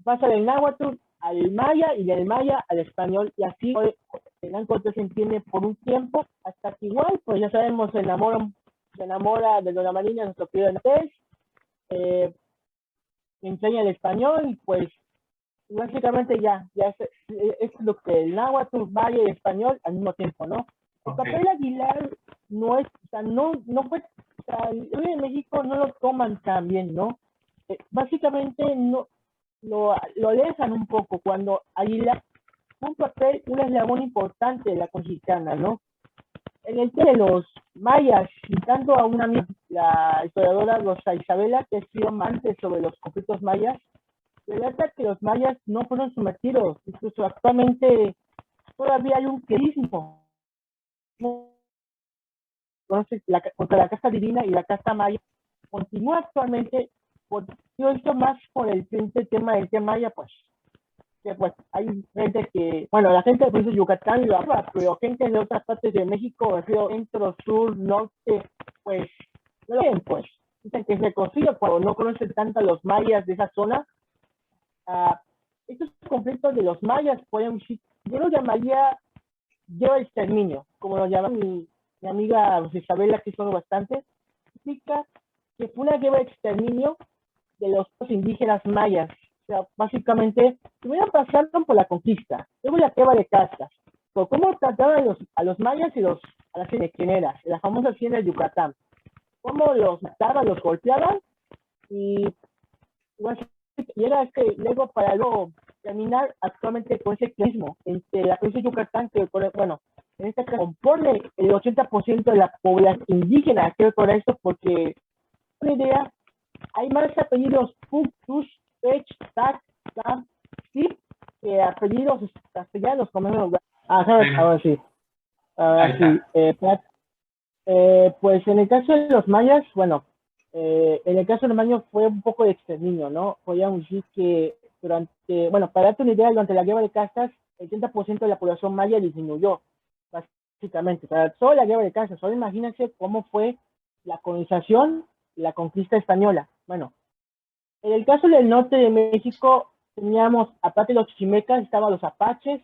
pasa del náhuatl al maya y del maya al español, y así Hernán Cortés se entiende por un tiempo, hasta que igual, pues ya sabemos, se enamora de doña Marina, nuestro querido Cortés, enseña el español, y pues básicamente ya es lo que el náhuatl, maya y español al mismo tiempo, ¿no? El papel Aguilar no es, o sea, no fue, o sea, hoy en México no lo toman tan bien, ¿no? Básicamente no lo dejan un poco cuando Aguilar un papel, un eslabón importante de la Conquistana, ¿no? En el tema de los mayas, citando a una amiga, la historiadora Rosa Isabela, que escribió antes sobre los conflictos mayas, relata que los mayas no fueron sometidos, incluso actualmente todavía hay un querismo contra la casta divina y la casta maya. Continúa actualmente, yo esto más por el tema del tema maya, pues hay gente que, bueno, la gente de Yucatán lo habla, pero gente de otras partes de México, Río Centro, Sur, Norte, pues no lo ven, pues dicen que es reconocido cuando no conocen tanto a los mayas de esa zona. Estos conflictos de los mayas pueden, yo lo llamaría guerra de exterminio, como lo llama mi amiga Isabela, que son bastante, significa que fue una guerra de exterminio de los indígenas mayas. O sea, básicamente, primero pasaron por la conquista, luego la guerra de castas, por cómo trataban a los mayas y a las cinequineras, la famosa hacienda de Yucatán, cómo los mataban, los golpeaban, y era luego para luego terminar actualmente con ese clasismo entre la provincia de Yucatán, que, bueno, en este caso compone el 80% de la población indígena, creo por eso, porque una idea, hay más apellidos Puctus, Pech, Tac, Tam, Sip, que apellidos castellanos, como ahora sí. Pues en el caso de los mayas, bueno, en el caso de los mayas fue un poco de exterminio, ¿no? Podríamos decir que para darte una idea, durante la guerra de castas, el 30% de la población maya disminuyó, básicamente. Para solo la guerra de castas, solo imagínense cómo fue la colonización y la conquista española. Bueno, en el caso del norte de México, teníamos, aparte de los chichimecas, estaban los apaches,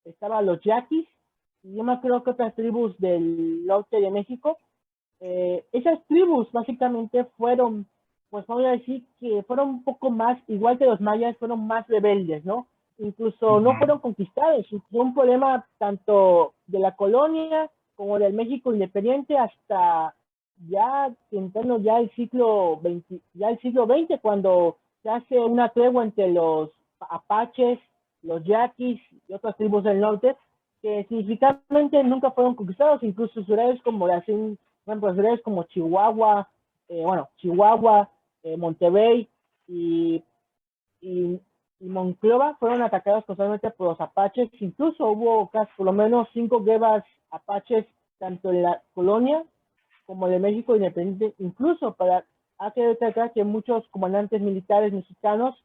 estaban los yaquis, y yo me acuerdo que otras tribus del norte de México. Esas tribus básicamente fueron, pues vamos a decir que fueron un poco más, igual que los mayas, fueron más rebeldes, ¿no? Incluso no fueron conquistados, fue un problema tanto de la colonia como del México independiente hasta ya entrando ya el siglo XX, cuando se hace una tregua entre los apaches, los yaquis y otras tribus del norte, que significativamente nunca fueron conquistados, incluso ciudades como ciudades como Chihuahua, Monterrey y Monclova fueron atacados constantemente por los apaches. Incluso hubo casi por lo menos 5 guerras apaches, tanto en la colonia como de México independiente. Incluso hay que destacar que muchos comandantes militares mexicanos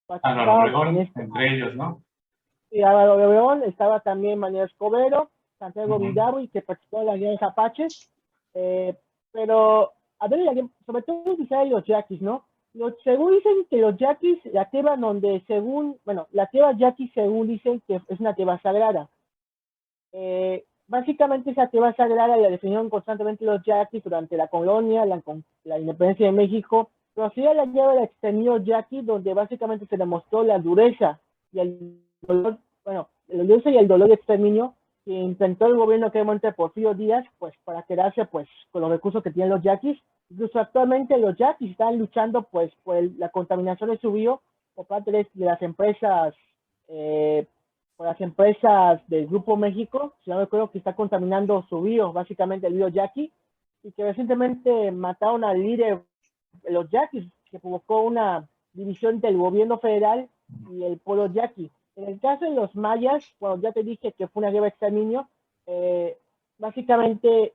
participaban entre ellos, ¿no? Y Álvaro Obregón, estaba también Manuel Escobedo, Santiago Vidaurri, que participó en las guerras apaches. Pero, a ver, sobre todo quizá los yaquis, ¿no? Según dicen que los yaquis, la teba la teba yaqui según dicen que es una teba sagrada. Básicamente esa teba sagrada la definieron constantemente los yaquis durante la colonia, la independencia de México, pero así la guerra del exterminio yaqui, donde básicamente se demostró la dureza y el dolor, la dureza y el dolor de exterminio que intentó el gobierno que monte Porfirio Díaz, pues para quedarse pues con los recursos que tienen los yaquis. Incluso actualmente los yaquis están luchando pues por la contaminación de su río por parte de las empresas, por las empresas del Grupo México, si no me acuerdo, que está contaminando su río, básicamente el río Yaqui, y que recientemente mataron al líder de los yaquis, que provocó una división del gobierno federal y el pueblo yaqui. En el caso de los mayas, bueno, ya te dije que fue una guerra de exterminio, básicamente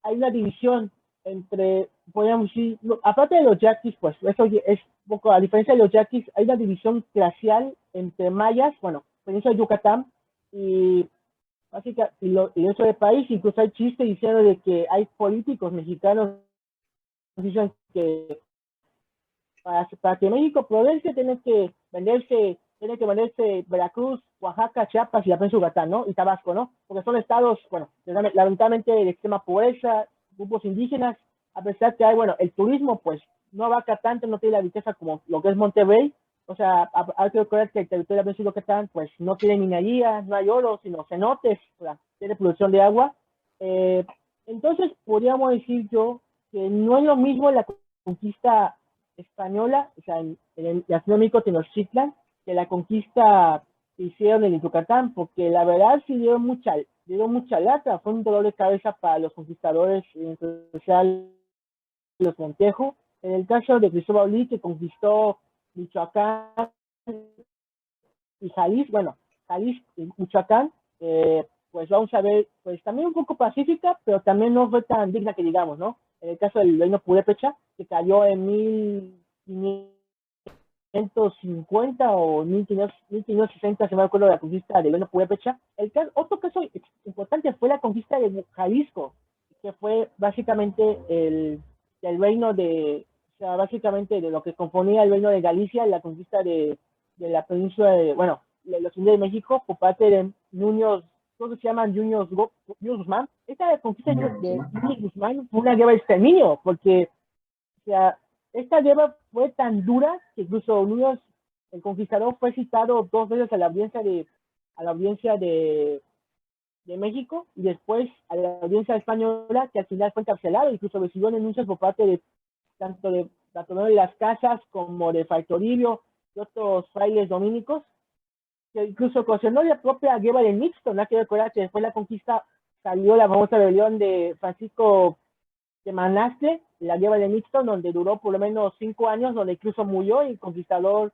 hay una división entre, podríamos decir, aparte de los yaquis, pues eso es un poco, a diferencia de los yaquis, hay una división glacial entre mayas, bueno, península de Yucatán y básicamente y eso del país. Incluso hay chistes diciendo de que hay políticos mexicanos que dicen que para que México progrese tiene que venderse Veracruz, Oaxaca, Chiapas y la península de Yucatán, ¿no? Y Tabasco, ¿no? Porque son estados, bueno, lamentablemente de extrema pobreza, grupos indígenas, a pesar que hay, bueno, el turismo, pues, no abarca tanto, no tiene la riqueza como lo que es Monterrey. O sea, hay que recordar que el territorio de la península de Yucatán, pues, no tiene minería, no hay oro, sino cenotes, o sea, tiene producción de agua. Entonces, podríamos decir yo que no es lo mismo la conquista española, o sea, en la Ciudad de México, Tenochtitlan, que la conquista que hicieron en Yucatán, porque la verdad sí dieron mucha lata, fue un dolor de cabeza para los conquistadores, en especial los Montejo. En el caso de Cristóbal Olí, que conquistó Michoacán y Jalisco, bueno, Jalisco y Michoacán, pues vamos a ver, pues también un poco pacífica, pero también no fue tan digna que digamos, ¿no? En el caso del reino Purépecha, que cayó en 1550 o 1560, si me acuerdo, de la conquista del reino Purépecha. Otro caso importante fue la conquista de Jalisco, que fue básicamente el reino de, o sea, básicamente de lo que componía el reino de Galicia, la conquista de la península de, bueno, de los indios de México por parte de Nuños, todos se llaman Nuños Guzmán. Esta conquista de Nuños Guzmán fue una guerra de exterminio, porque, o sea, esta guerra fue tan dura que incluso Nuños, el conquistador, fue citado 2 veces a la audiencia de México y después a la audiencia española, que al final fue encarcelado. Incluso recibió denuncias por parte de tanto de las Casas como de Fray Toribio y otros frailes dominicos, que incluso ocasionó la propia guerra de Mixto. No hay que recordar que después de la conquista salió la famosa rebelión de Francisco de Manastre, la guerra de Mixto, donde duró por lo menos 5 años, donde incluso murió el conquistador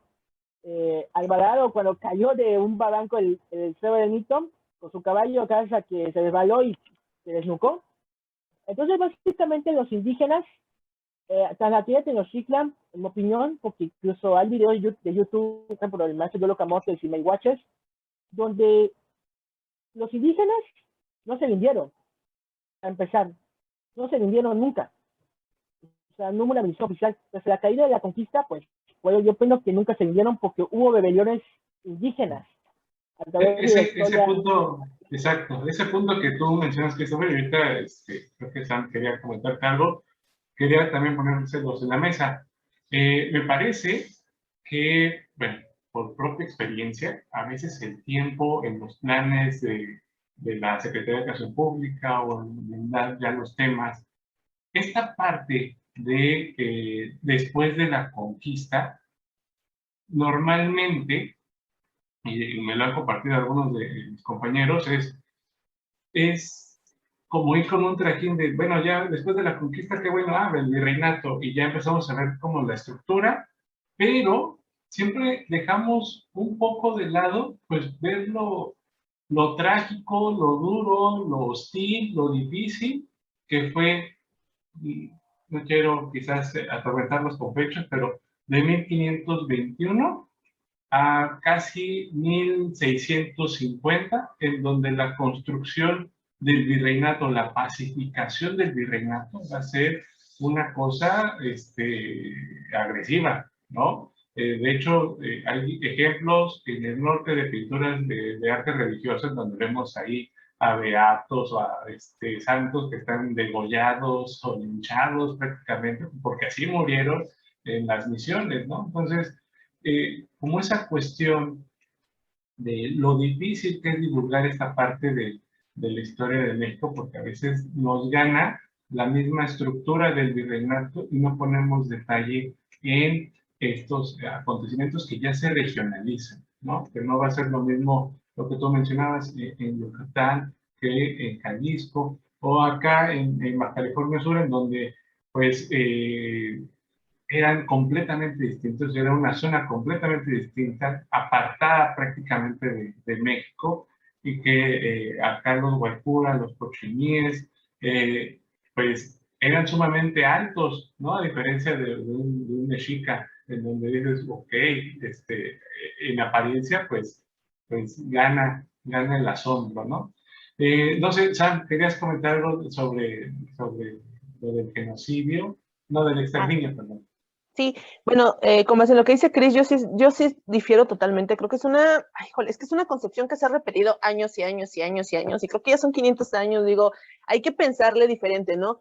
Alvarado cuando cayó de un barranco el cerro de Mixto con su caballo, casa que se resbaló y se desnucó. Entonces, básicamente, los indígenas, tras la tierra de Tenochtitlan, en mi opinión, porque incluso hay videos de YouTube, por ejemplo, del maestro Yolo Camotes y May Watchers, donde los indígenas no se rindieron, a empezar, no se rindieron nunca. O sea, no hubo una misión oficial. Desde la caída de la conquista, pues, yo pienso que nunca se rindieron porque hubo rebeliones indígenas. Ese punto, exacto, ese punto que tú mencionas, Christopher, y ahorita creo que Sam quería comentar algo, quería también ponérselos en la mesa. Me parece que, bueno, por propia experiencia, a veces el tiempo en los planes de la Secretaría de Educación Pública o en ya los temas, esta parte de después de la conquista, normalmente, y me lo han compartido algunos de mis compañeros, es como ir con un trajín de, bueno, ya después de la conquista, qué bueno, el virreinato, y ya empezamos a ver como la estructura, pero siempre dejamos un poco de lado, pues, ver lo trágico, lo duro, lo hostil, lo difícil, que fue, no quiero quizás atormentarlos con fechas, pero de 1521 a casi 1650, en donde la construcción del virreinato, la pacificación del virreinato va a ser una cosa agresiva, ¿no? De hecho, hay ejemplos en el norte de pinturas de arte religioso, donde vemos ahí a beatos o a santos que están degollados o linchados prácticamente, porque así murieron en las misiones, ¿no? Entonces, como esa cuestión de lo difícil que es divulgar esta parte de de la historia de México, porque a veces nos gana la misma estructura del virreinato y no ponemos detalle en estos acontecimientos que ya se regionalizan, ¿no? Que no va a ser lo mismo lo que tú mencionabas en Yucatán que en Jalisco, o acá en Baja California Sur, en donde pues eran completamente distintos, era una zona completamente distinta, apartada prácticamente de México, y que acá los guaycura, los cochiníes, pues eran sumamente altos, ¿no? A diferencia de un mexica, en donde dices, ok, en apariencia, pues gana el asombro, ¿no? No sé, Sam, ¿querías comentar algo sobre lo del genocidio? No, del Ah, exterminio, perdón. sí, bueno, como es en lo que dice Chris, yo sí difiero totalmente. Creo que es ay, jole, es que es una concepción que se ha repetido años y años y años y años, y creo que ya son 500 años, digo, hay que pensarle diferente, ¿no?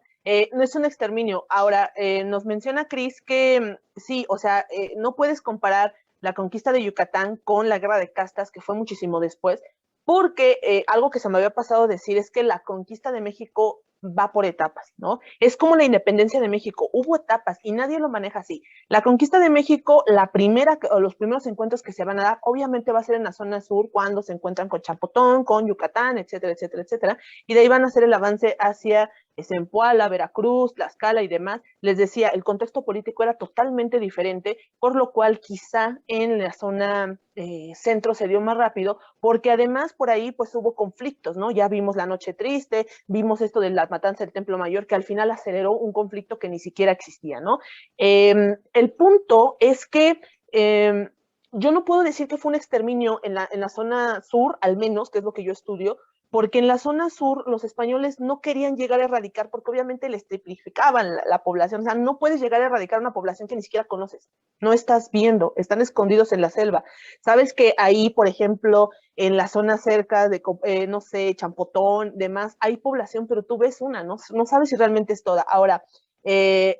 No es un exterminio. Ahora, nos menciona Chris que sí, o sea, no puedes comparar la conquista de Yucatán con la guerra de castas, que fue muchísimo después, porque algo que se me había pasado a decir es que la conquista de México va por etapas, ¿no? Es como la independencia de México, hubo etapas y nadie lo maneja así. La conquista de México, la primera, o los primeros encuentros que se van a dar, obviamente va a ser en la zona sur, cuando se encuentran con Champotón, con Yucatán, etcétera, etcétera, etcétera, y de ahí van a hacer el avance hacia Zempoala, Veracruz, Tlaxcala y demás. Les decía, el contexto político era totalmente diferente, por lo cual quizá en la zona centro se dio más rápido, porque además por ahí pues hubo conflictos, ¿no? Ya vimos la Noche Triste, vimos esto de la matanza del Templo Mayor, que al final aceleró un conflicto que ni siquiera existía, ¿no? El punto es que yo no puedo decir que fue un exterminio en la zona sur, al menos, que es lo que yo estudio, porque en la zona sur los españoles no querían llegar a erradicar, porque obviamente les triplicaban la población. O sea, no puedes llegar a erradicar una población que ni siquiera conoces, no estás viendo, están escondidos en la selva. Sabes que ahí, por ejemplo, en la zona cerca de, no sé, Champotón, demás, hay población, pero tú ves una, no sabes si realmente es toda. Ahora,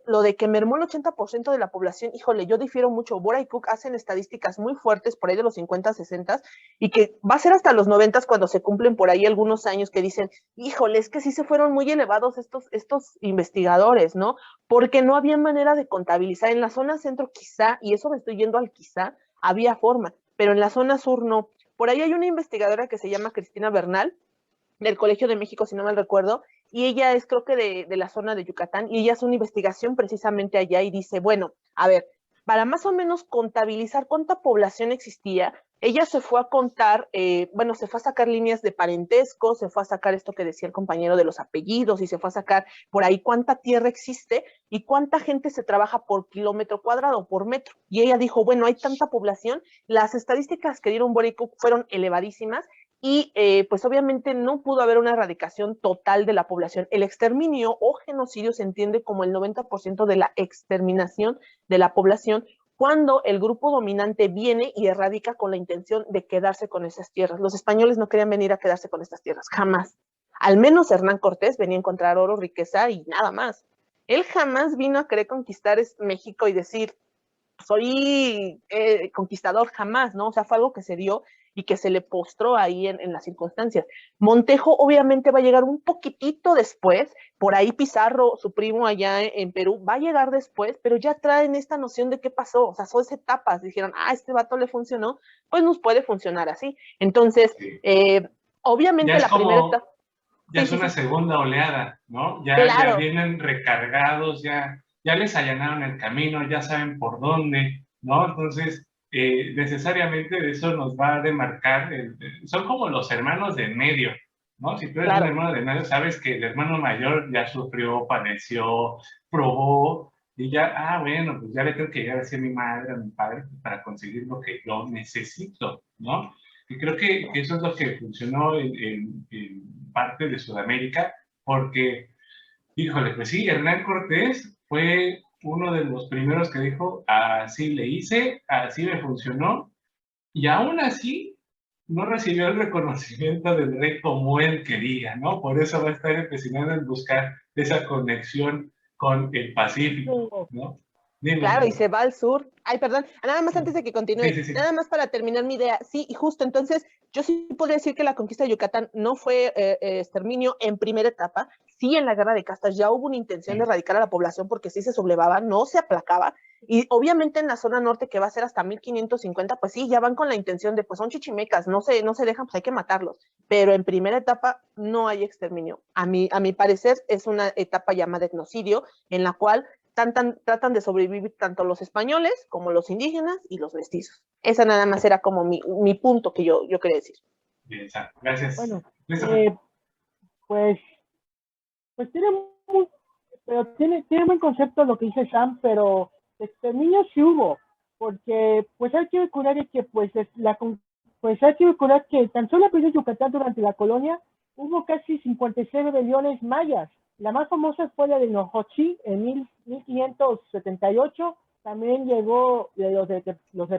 lo de que mermó el 80% de la población, híjole, yo difiero mucho. Bora y Cook hacen estadísticas muy fuertes por ahí de los 50, 60, y que va a ser hasta los 90 cuando se cumplen por ahí algunos años que dicen, híjole, es que sí se fueron muy elevados estos investigadores, ¿no? Porque no había manera de contabilizar. En la zona centro quizá, y eso me estoy yendo al quizá, había forma, pero en la zona sur no. Por ahí hay una investigadora que se llama Cristina Bernal, del Colegio de México, si no mal recuerdo, y ella es creo que de la zona de Yucatán, y ella hace una investigación precisamente allá y dice, bueno, a ver, para más o menos contabilizar cuánta población existía, ella se fue a contar, bueno, se fue a sacar líneas de parentesco, se fue a sacar esto que decía el compañero de los apellidos, y se fue a sacar por ahí cuánta tierra existe y cuánta gente se trabaja por kilómetro cuadrado, por metro. Y ella dijo, bueno, hay tanta población, las estadísticas que dieron Bora y Cook fueron elevadísimas, y pues obviamente no pudo haber una erradicación total de la población. El exterminio o genocidio se entiende como el 90% de la exterminación de la población, cuando el grupo dominante viene y erradica con la intención de quedarse con esas tierras. Los españoles no querían venir a quedarse con estas tierras, jamás. Al menos Hernán Cortés venía a encontrar oro, riqueza y nada más. Él jamás vino a querer conquistar México y decir, soy conquistador, jamás, ¿no? O sea, fue algo que se dio y que se le postró ahí en las circunstancias. Montejo obviamente va a llegar un poquitito después, por ahí Pizarro, su primo allá en Perú, va a llegar después, pero ya traen esta noción de qué pasó, o sea, son etapas, dijeron, este vato le funcionó, pues nos puede funcionar así. Entonces, Sí. Ya obviamente es la primera como, etapa, ya sí, es sí, una sí, segunda oleada, ¿no? Ya claro, vienen recargados, ya les allanaron el camino, ya saben por dónde, ¿no? Entonces, necesariamente eso nos va a demarcar, son como los hermanos de en medio, ¿no? Si tú eres un claro. hermano de en medio, sabes que el hermano mayor ya sufrió, padeció, probó, y ya, bueno, pues ya le tengo que llegar a decir a mi madre, a mi padre, para conseguir lo que yo necesito, ¿no? Y creo que eso es lo que funcionó en parte de Sudamérica, porque, híjole, pues sí, Hernán Cortés fue uno de los primeros que dijo, así le hice, así me funcionó, y aún así no recibió el reconocimiento del rey como él quería, ¿no? Por eso va a estar empecinado en buscar esa conexión con el Pacífico, ¿no? Dime, Claro, y dime. se va al sur. Ay, perdón, nada más antes de que continúe, Sí, sí, sí. nada más para terminar mi idea. Sí, y justo, entonces, yo sí podría decir que la conquista de Yucatán no fue exterminio en primera etapa. Sí, en la guerra de castas ya hubo una intención de erradicar a la población porque sí se sublevaba, no se aplacaba. Y obviamente en la zona norte, que va a ser hasta 1550, pues sí, ya van con la intención de, pues son chichimecas, no se dejan, pues hay que matarlos. Pero en primera etapa no hay exterminio. A mi parecer es una etapa llamada etnocidio, en la cual tratan de sobrevivir tanto los españoles como los indígenas y los mestizos. Esa nada más era como mi punto que yo quería decir. Bien, Sam. Gracias. Bueno, Christopher. pues, pues tiene buen concepto lo que dice Sam, pero exterminio sí hubo, porque pues hay que recordar que pues hay que recordar que tan solo en Yucatán durante la colonia hubo casi 56 rebeliones mayas. La más famosa fue la de Nojochi en 1578. También llegó los de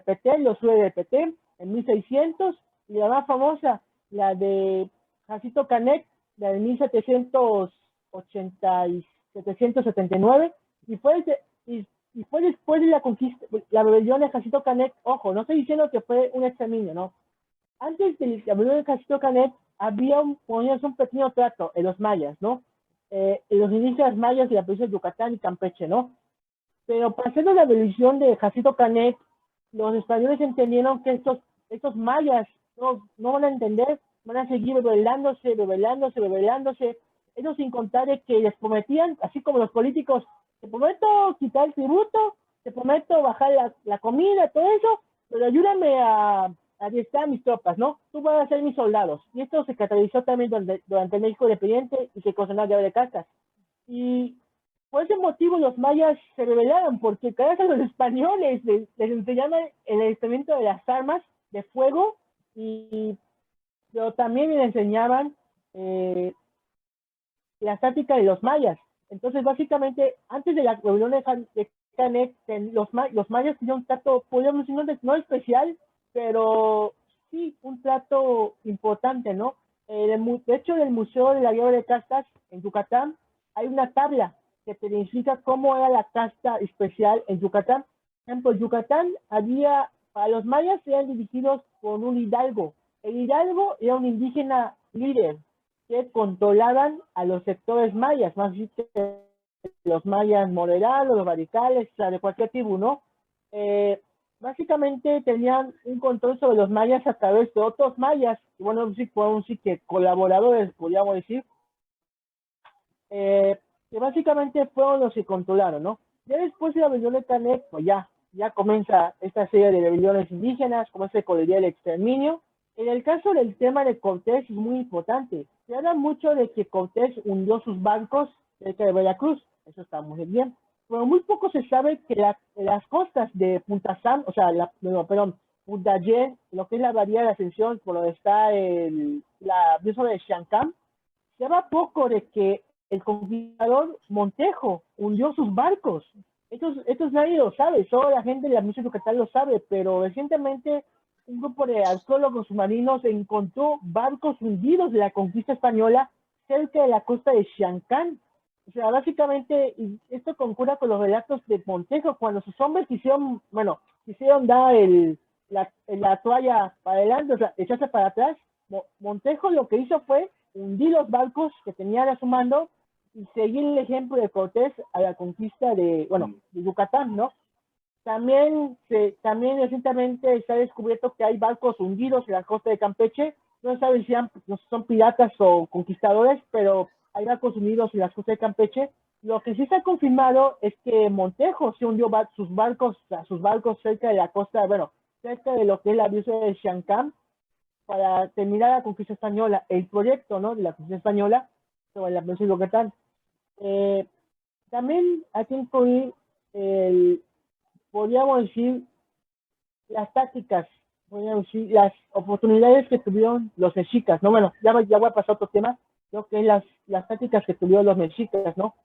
Petén, los de Petén en 1600. Y la más famosa, la de Jacinto Canet, la de 1779. Y fue, y fue después de la conquista, la rebelión de Jacinto Canet. Ojo, no estoy diciendo que fue un exterminio, ¿no? Antes de la rebelión de Jacinto Canet, poníamos un pequeño trato en los mayas, ¿no? En los indígenas mayas de la provincia de Yucatán y Campeche, ¿no? Pero pasando la rebelión de Jacinto Canet, los españoles entendieron que estos mayas no van a entender, van a seguir rebelándose. Ellos sin contar de que les prometían, así como los políticos, te prometo quitar el tributo, te prometo bajar la comida, todo eso, pero ayúdame a adiestrar a mis tropas, ¿no? Tú vas a ser mis soldados. Y esto se catalizó también durante el México independiente y se cocinó la guerra de castas. Y por ese motivo los mayas se rebelaron, porque gracias a los españoles les enseñaban el instrumento de las armas de fuego, pero también les enseñaban la táctica de los mayas. Entonces, básicamente, antes de la rebelión de Canet, los mayas tenían un trato, podríamos decir, no especial, pero sí un trato importante, ¿no? De hecho, en el Museo de la Guerra de Castas, en Yucatán, hay una tabla que te indica cómo era la casta especial en Yucatán. Por ejemplo, Yucatán para los mayas eran dirigidos por un hidalgo. El hidalgo era un indígena líder que controlaban a los sectores mayas, más que los mayas moderados, los radicales, o sea, de cualquier tribu, ¿no? Básicamente tenían un control sobre los mayas a través de otros mayas, y bueno, sí que colaboradores, podríamos decir, que básicamente fueron los que controlaron, ¿no? Ya después de la rebelión de Canet, pues ya comienza esta serie de rebeliones indígenas, como se codería el exterminio. En el caso del tema de Cortés es muy importante. Se habla mucho de que Cortés hundió sus barcos cerca de Veracruz, eso está muy bien, pero muy poco se sabe que las costas de Punta Sam, o sea, Punta Ye, lo que es la bahía de Ascensión, por donde está la isla de Chancam, se habla poco de que el conquistador Montejo hundió sus barcos. Estos nadie lo sabe, solo la gente de la Misión Yucatán lo sabe, pero recientemente un grupo de arqueólogos submarinos encontró barcos hundidos de la conquista española cerca de la costa de Chancán. O sea, básicamente, esto concuerda con los relatos de Montejo, cuando sus hombres quisieron dar la toalla para adelante, o sea, echarse para atrás. Montejo lo que hizo fue hundir los barcos que tenían a su mando y seguir el ejemplo de Cortés a la conquista de Yucatán, ¿no? También recientemente se ha descubierto que hay barcos hundidos en la costa de Campeche. No se sabe si son piratas o conquistadores, pero hay barcos hundidos en la costa de Campeche. Lo que sí se ha confirmado es que Montejo se hundió sus barcos cerca de la costa, cerca de lo que es la isla de Chancán, para terminar la conquista española, el proyecto, ¿no?, de la conquista española sobre la península de Yucatán. También hay que incluir podríamos decir, las tácticas, podríamos decir, las oportunidades que tuvieron los mexicas, ¿no? Bueno, ya voy a pasar a otro tema, lo que es las tácticas que tuvieron los mexicas, ¿no?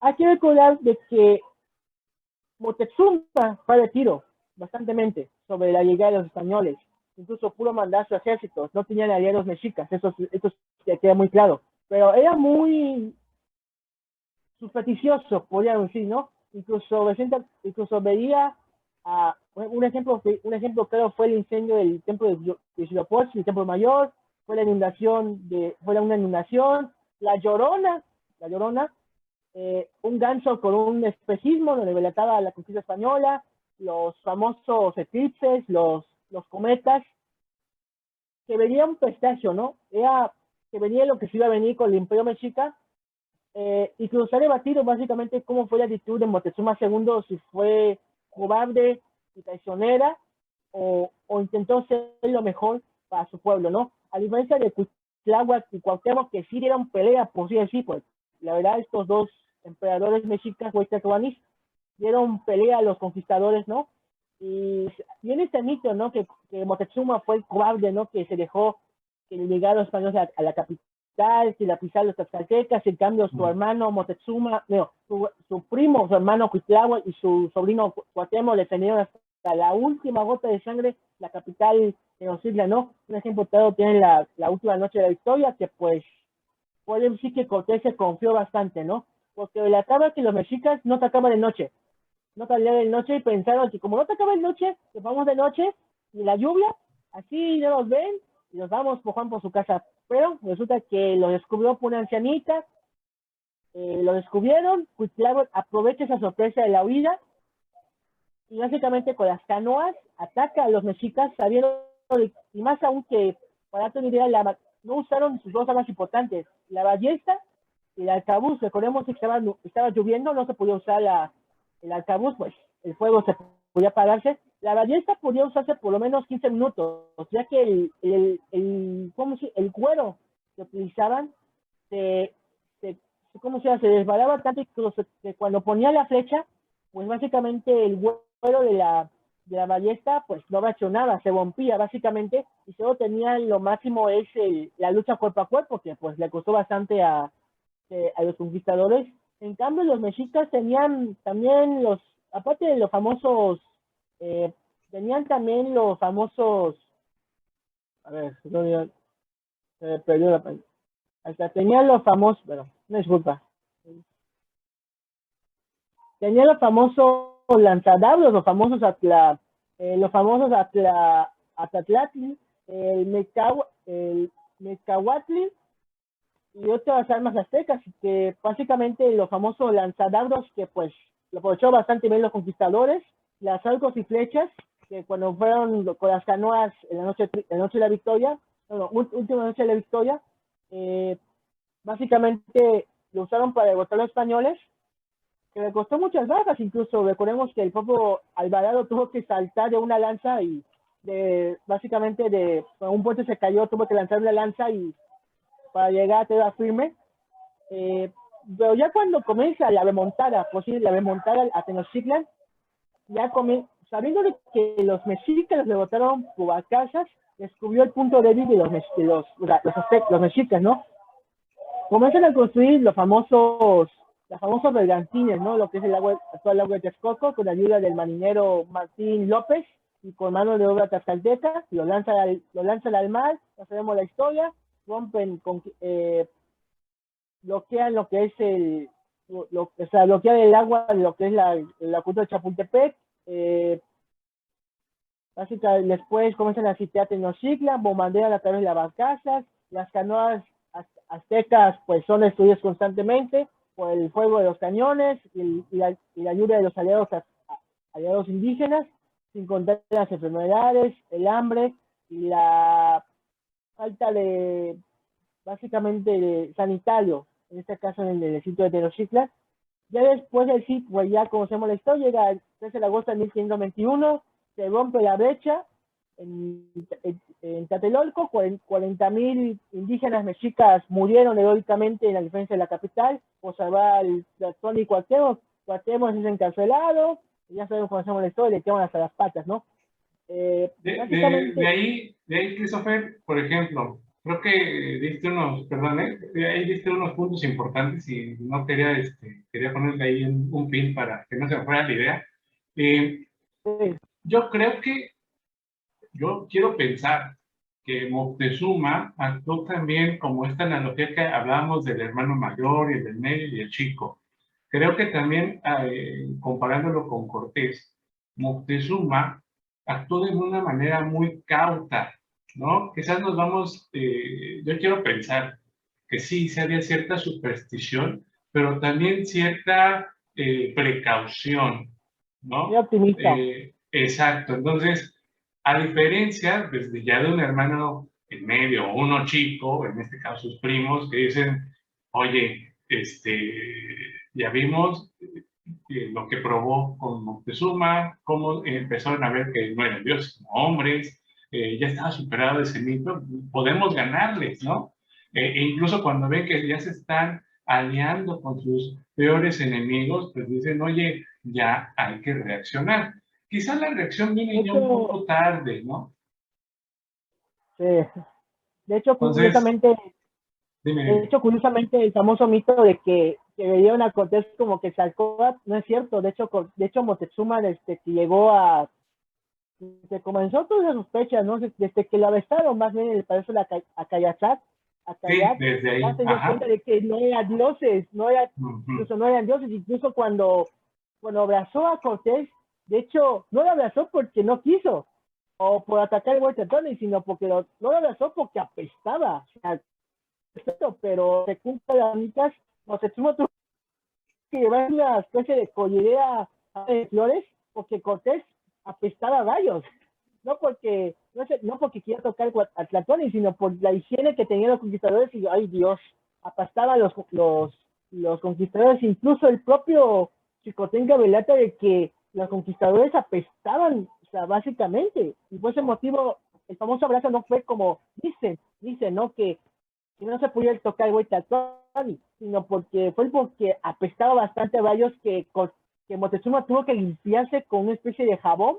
Hay que recordar de que Moctezuma fue de tiro, bastantemente, sobre la llegada de los españoles. Incluso pudo mandar sus ejércitos, no tenían aliados mexicas, eso queda muy claro. Pero era muy supersticioso, podríamos decir, ¿no? incluso veía un ejemplo claro fue el incendio del templo de Huitzilopochtli, el templo mayor, fue una inundación, la Llorona, un ganso con un espejismo donde relataba la conquista española, los famosos eclipses, los cometas, que venía un pistacho, ¿no? Que venía lo que se iba a venir con el Imperio Mexica, y que nos ha debatido básicamente cómo fue la actitud de Moctezuma II, si fue cobarde y traicionera, o intentó ser lo mejor para su pueblo, ¿no? A diferencia de Cuitláhuac y Cuauhtémoc, que sí dieron pelea, por sí decir, pues, la verdad, estos dos emperadores mexicas, huaycatecahuanis, dieron pelea a los conquistadores, ¿no? Y viene este mito, ¿no? Que Moctezuma fue el cobarde, ¿no? Que se dejó que llegaron los españoles a la capital, que la pisaron los tlaxcaltecas, en cambio su hermano Moctezuma, no, su primo, su hermano Cuitláhuac y su sobrino Cuauhtémoc defendieron hasta la última gota de sangre la capital Tenochtitlan, ¿no? Un ejemplo claro tiene la última noche de la victoria, que pues puede decir que Cortés se confió bastante, ¿no? Porque la tabla que los mexicas no atacaban de noche, no salían de noche y pensaron que como no atacaban de noche, que vamos de noche y la lluvia, así no los ven y los vamos por Juan por su casa. Pero resulta que lo descubrió por una ancianita, lo descubrieron, Cuitláhuac aprovecha esa sorpresa de la huida y básicamente con las canoas ataca a los mexicas, sabiendo, y más aún que, para tener idea, no usaron sus dos armas importantes, la ballesta y el arcabuz. Recordemos que estaba lloviendo, no se podía usar el arcabuz, pues el fuego se podía apagarse. La ballesta podía usarse por lo menos 15 minutos, ya que el cuero que utilizaban se desbalaba tanto que cuando ponía la flecha, pues básicamente el cuero de la ballesta pues no reaccionaba, se rompía básicamente, y solo tenía lo máximo es la lucha cuerpo a cuerpo, que pues le costó bastante a los conquistadores. En cambio, los mexicas tenían también aparte de los famosos, tenían también los famosos, a ver, perdió la página. Hasta tenían los famosos, pero no disculpa. Tenían los famosos lanzadardos, los famosos Atlatli, el Mecahuatli y otras armas aztecas, que básicamente los famosos lanzadardos, que pues lo aprovechó bastante bien los conquistadores, las arcos y flechas, que cuando fueron con las canoas en la noche de la victoria, última noche de la victoria, básicamente lo usaron para derrotar a los españoles, que le costó muchas bajas. Incluso recordemos que el propio Alvarado tuvo que saltar de una lanza y básicamente de un puente se cayó, tuvo que lanzar una lanza y para llegar a tierra firme. Pero ya cuando comienza la remontada a Tenochtitlan, ya sabiendo de que los mexicas los derrotaron por Acazas, descubrió el punto débil de los mexicas, ¿no? Comienzan a construir los famosos bergantines, ¿no? Lo que es el actual lago de Texcoco, con la ayuda del marinero Martín López y con mano de obra tlaxcalteca, lo lanzan al mar, no sabemos la historia, rompen, bloquean lo que es bloquean el agua de lo que es la cuenca de Chapultepec. Básicamente después comienzan a sitiar Tenochtitlan, bombardean a través de las barcazas, las canoas aztecas pues son destruidas constantemente por el fuego de los cañones y la ayuda de los aliados indígenas, sin contar las enfermedades, el hambre y la falta de sanitario, en este caso en el sitio de Tenochtitlan. Ya después del sitio, pues ya conocemos la historia, llega el 13 de agosto de 1521, se rompe la brecha en Tlatelolco, 40,000 indígenas mexicas murieron heroicamente en la defensa de la capital por salvar al Tony Cuauhtémoc. Cuauhtémoc es encarcelado, ya sabemos, conocemos la historia, le queman hasta las patas, ¿no? De ahí, Christopher, por ejemplo, creo que diste unos puntos importantes y no quería ponerle ahí un pin para que no se me fuera la idea. Sí. Yo quiero pensar que Moctezuma actuó también como esta analogía que hablábamos del hermano mayor y el del medio y el chico. Creo que también, comparándolo con Cortés, Moctezuma actuó de una manera muy cauta, ¿no? Quizás nos vamos, yo quiero pensar que sí había cierta superstición, pero también cierta precaución, Muy ¿no? optimista. Exacto, entonces, a diferencia desde ya de un hermano en medio o uno chico, en este caso sus primos, que dicen, oye, ya vimos lo que probó con Moctezuma, cómo empezaron a ver que no eran dioses, sino hombres, ya estaba superado ese mito, podemos ganarles, ¿no? E incluso cuando ven que ya se están aliando con sus peores enemigos, pues dicen, oye, ya hay que reaccionar. Quizá la reacción De viene ya un hecho, poco tarde, ¿no? eh, de hecho, Entonces, curiosamente, dime, el famoso mito de que le dieron a Cortés como que sacó, no es cierto. De hecho, Moctezuma, desde que llegó se comenzó todas las sospechas, ¿no? Desde que lo arrestaron, más bien en el palacio de sí, Acayat, desde ya ahí, se dio cuenta ajá. de que no eran dioses, Ujú. incluso no eran dioses, incluso cuando abrazó a Cortés, de hecho, no lo abrazó porque no quiso, o por atacar el Walter Tony, sino porque no lo abrazó porque apestaba. O sea, pero se cumple las mitas, no se tuvo que llevar una especie de collera de flores porque Cortés apestaba a gallos, no porque quiera tocar a Tlatoani, sino por la higiene que tenían los conquistadores y, ay Dios, apastaba a los conquistadores, incluso el propio Chicotenca relata de que los conquistadores apestaban, o sea, básicamente, y por ese motivo el famoso abrazo no fue como dice, ¿no? Que no se podía tocar el güey Tlatoani, sino porque apestaba bastante a rayos que Moctezuma tuvo que limpiarse con una especie de jabón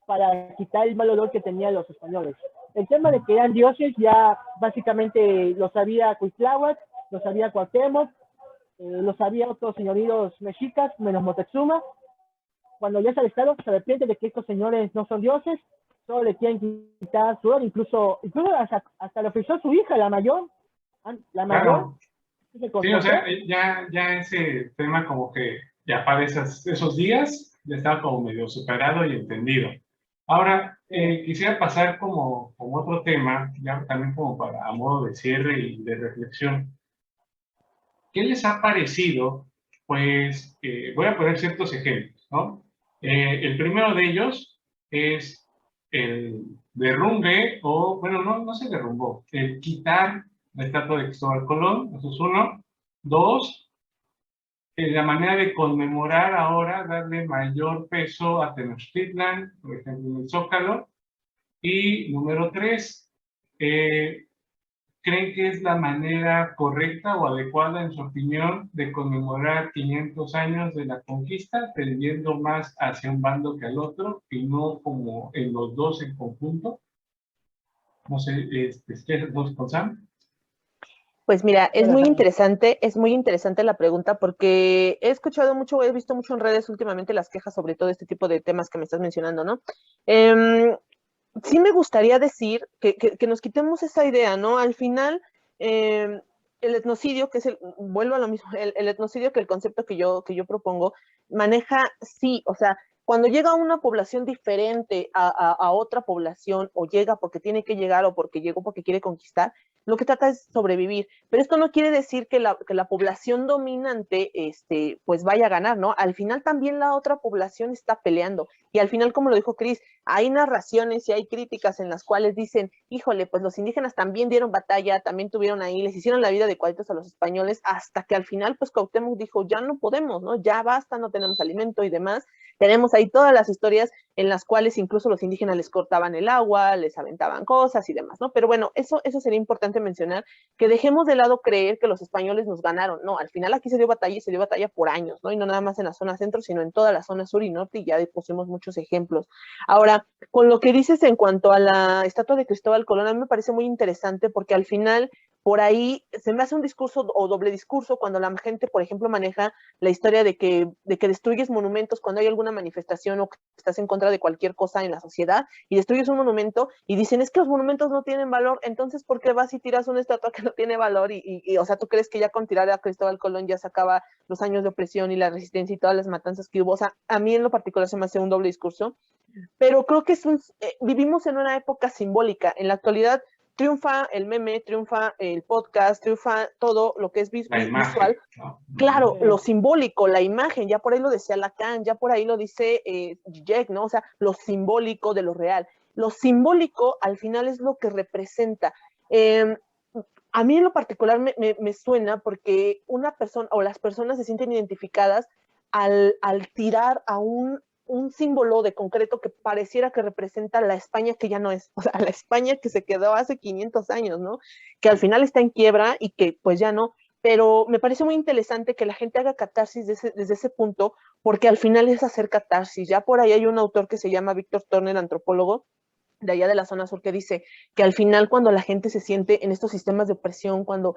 para quitar el mal olor que tenían los españoles. El tema de que eran dioses ya básicamente lo sabía Cuitláhuac, lo sabía Cuauhtémoc, lo sabía otros señoritos mexicas, menos Moctezuma. Cuando ya es arrestado, se arrepiente de que estos señores no son dioses, solo le quieren quitar su honor, incluso hasta le ofreció a su hija, la mayor, Claro. con Sí, o sea, José. ya ese tema como que ya para esos días ya estaba como medio superado y entendido. Ahora, quisiera pasar como otro tema, ya también como para a modo de cierre y de reflexión. ¿Qué les ha parecido? Pues voy a poner ciertos ejemplos, ¿no? El primero de ellos es el derrumbe, o bueno, no se derrumbó, el quitar la estatua de Cristóbal Colón, eso es uno. Dos, la manera de conmemorar ahora, darle mayor peso a Tenochtitlan, por ejemplo, en el Zócalo. Y número tres, ¿creen que es la manera correcta o adecuada, en su opinión, de conmemorar 500 años de la conquista, tendiendo más hacia un bando que al otro y no como en los dos en conjunto? No sé, ¿quieres dos con Sam? Pues mira, Bueno, es muy interesante la pregunta porque he escuchado mucho, he visto mucho en redes últimamente las quejas sobre todo este tipo de temas que me estás mencionando, ¿no? Eh, sí me gustaría decir que nos quitemos esa idea, ¿no? Al final, el etnocidio, que es vuelvo a lo mismo, el etnocidio, que el concepto que yo propongo, maneja, sí, o sea, cuando llega una población diferente a otra población, o llega porque tiene que llegar, o porque llegó porque quiere conquistar, lo que trata es sobrevivir. Pero esto no quiere decir que la población dominante, pues vaya a ganar, ¿no? Al final también la otra población está peleando. Y al final, como lo dijo Cris, hay narraciones y hay críticas en las cuales dicen, híjole, pues los indígenas también dieron batalla, también tuvieron ahí, les hicieron la vida de cuadritos a los españoles, hasta que al final, pues Cuauhtémoc dijo, ya no podemos, ¿no? Ya basta, no tenemos alimento y demás. Tenemos ahí todas las historias en las cuales incluso los indígenas les cortaban el agua, les aventaban cosas y demás, ¿no? Pero bueno, eso sería importante mencionar, que dejemos de lado creer que los españoles nos ganaron, no, al final aquí se dio batalla y se dio batalla por años, ¿no? Y no nada más en la zona centro, sino en toda la zona sur y norte, y ya pusimos muchos ejemplos. Ahora, con lo que dices en cuanto a la estatua de Cristóbal Colón, a mí me parece muy interesante porque al final por ahí se me hace un discurso o doble discurso cuando la gente, por ejemplo, maneja la historia de que destruyes monumentos cuando hay alguna manifestación o que estás en contra de cualquier cosa en la sociedad y destruyes un monumento y dicen, es que los monumentos no tienen valor, entonces ¿por qué vas y tiras una estatua que no tiene valor? O sea, ¿tú crees que ya con tirar a Cristóbal Colón ya se acaba los años de opresión y la resistencia y todas las matanzas que hubo? O sea, a mí en lo particular se me hace un doble discurso, pero creo que vivimos en una época simbólica. En la actualidad triunfa el meme, triunfa el podcast, triunfa todo lo que es La visual. imagen, ¿no? Claro, lo simbólico, la imagen, ya por ahí lo decía Lacan, ya por ahí lo dice Jack, ¿no? O sea, lo simbólico de lo real. Lo simbólico al final es lo que representa. A mí en lo particular me suena porque una persona o las personas se sienten identificadas al tirar a un símbolo de concreto que pareciera que representa la España que ya no es, o sea, la España que se quedó hace 500 años, ¿no? Que al final está en quiebra y que pues ya no, pero me parece muy interesante que la gente haga catarsis desde ese punto, porque al final es hacer catarsis. Ya por ahí hay un autor que se llama Víctor Turner, antropólogo, de allá de la zona sur, que dice que al final cuando la gente se siente en estos sistemas de opresión, cuando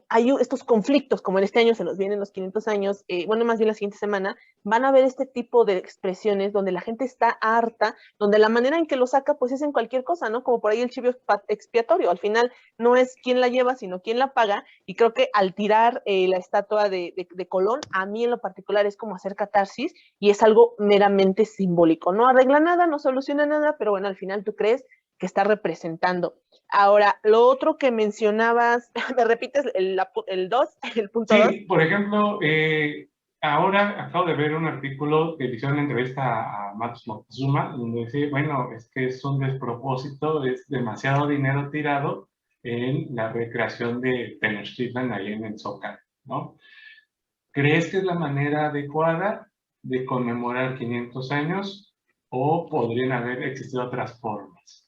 hay estos conflictos, como en este año se nos vienen los 500 años, bueno, más bien la siguiente semana, van a ver este tipo de expresiones donde la gente está harta, donde la manera en que lo saca pues es en cualquier cosa, ¿no? Como por ahí el chivo expiatorio, al final no es quién la lleva, sino quién la paga, y creo que al tirar la estatua de Colón, a mí en lo particular es como hacer catarsis, y es algo meramente simbólico, no arregla nada, no soluciona nada, pero bueno, al final tú crees que está representando. Ahora, lo otro que mencionabas, ¿me repites el 2, el punto 2? Sí, por ejemplo, ahora acabo de ver un artículo que le hicieron una entrevista a Max Moctezuma, donde dice, bueno, es que es un despropósito, es demasiado dinero tirado en la recreación de Tenochtitlan ahí en el Zócalo, ¿no? ¿Crees que es la manera adecuada de conmemorar 500 años o podrían haber existido otras formas?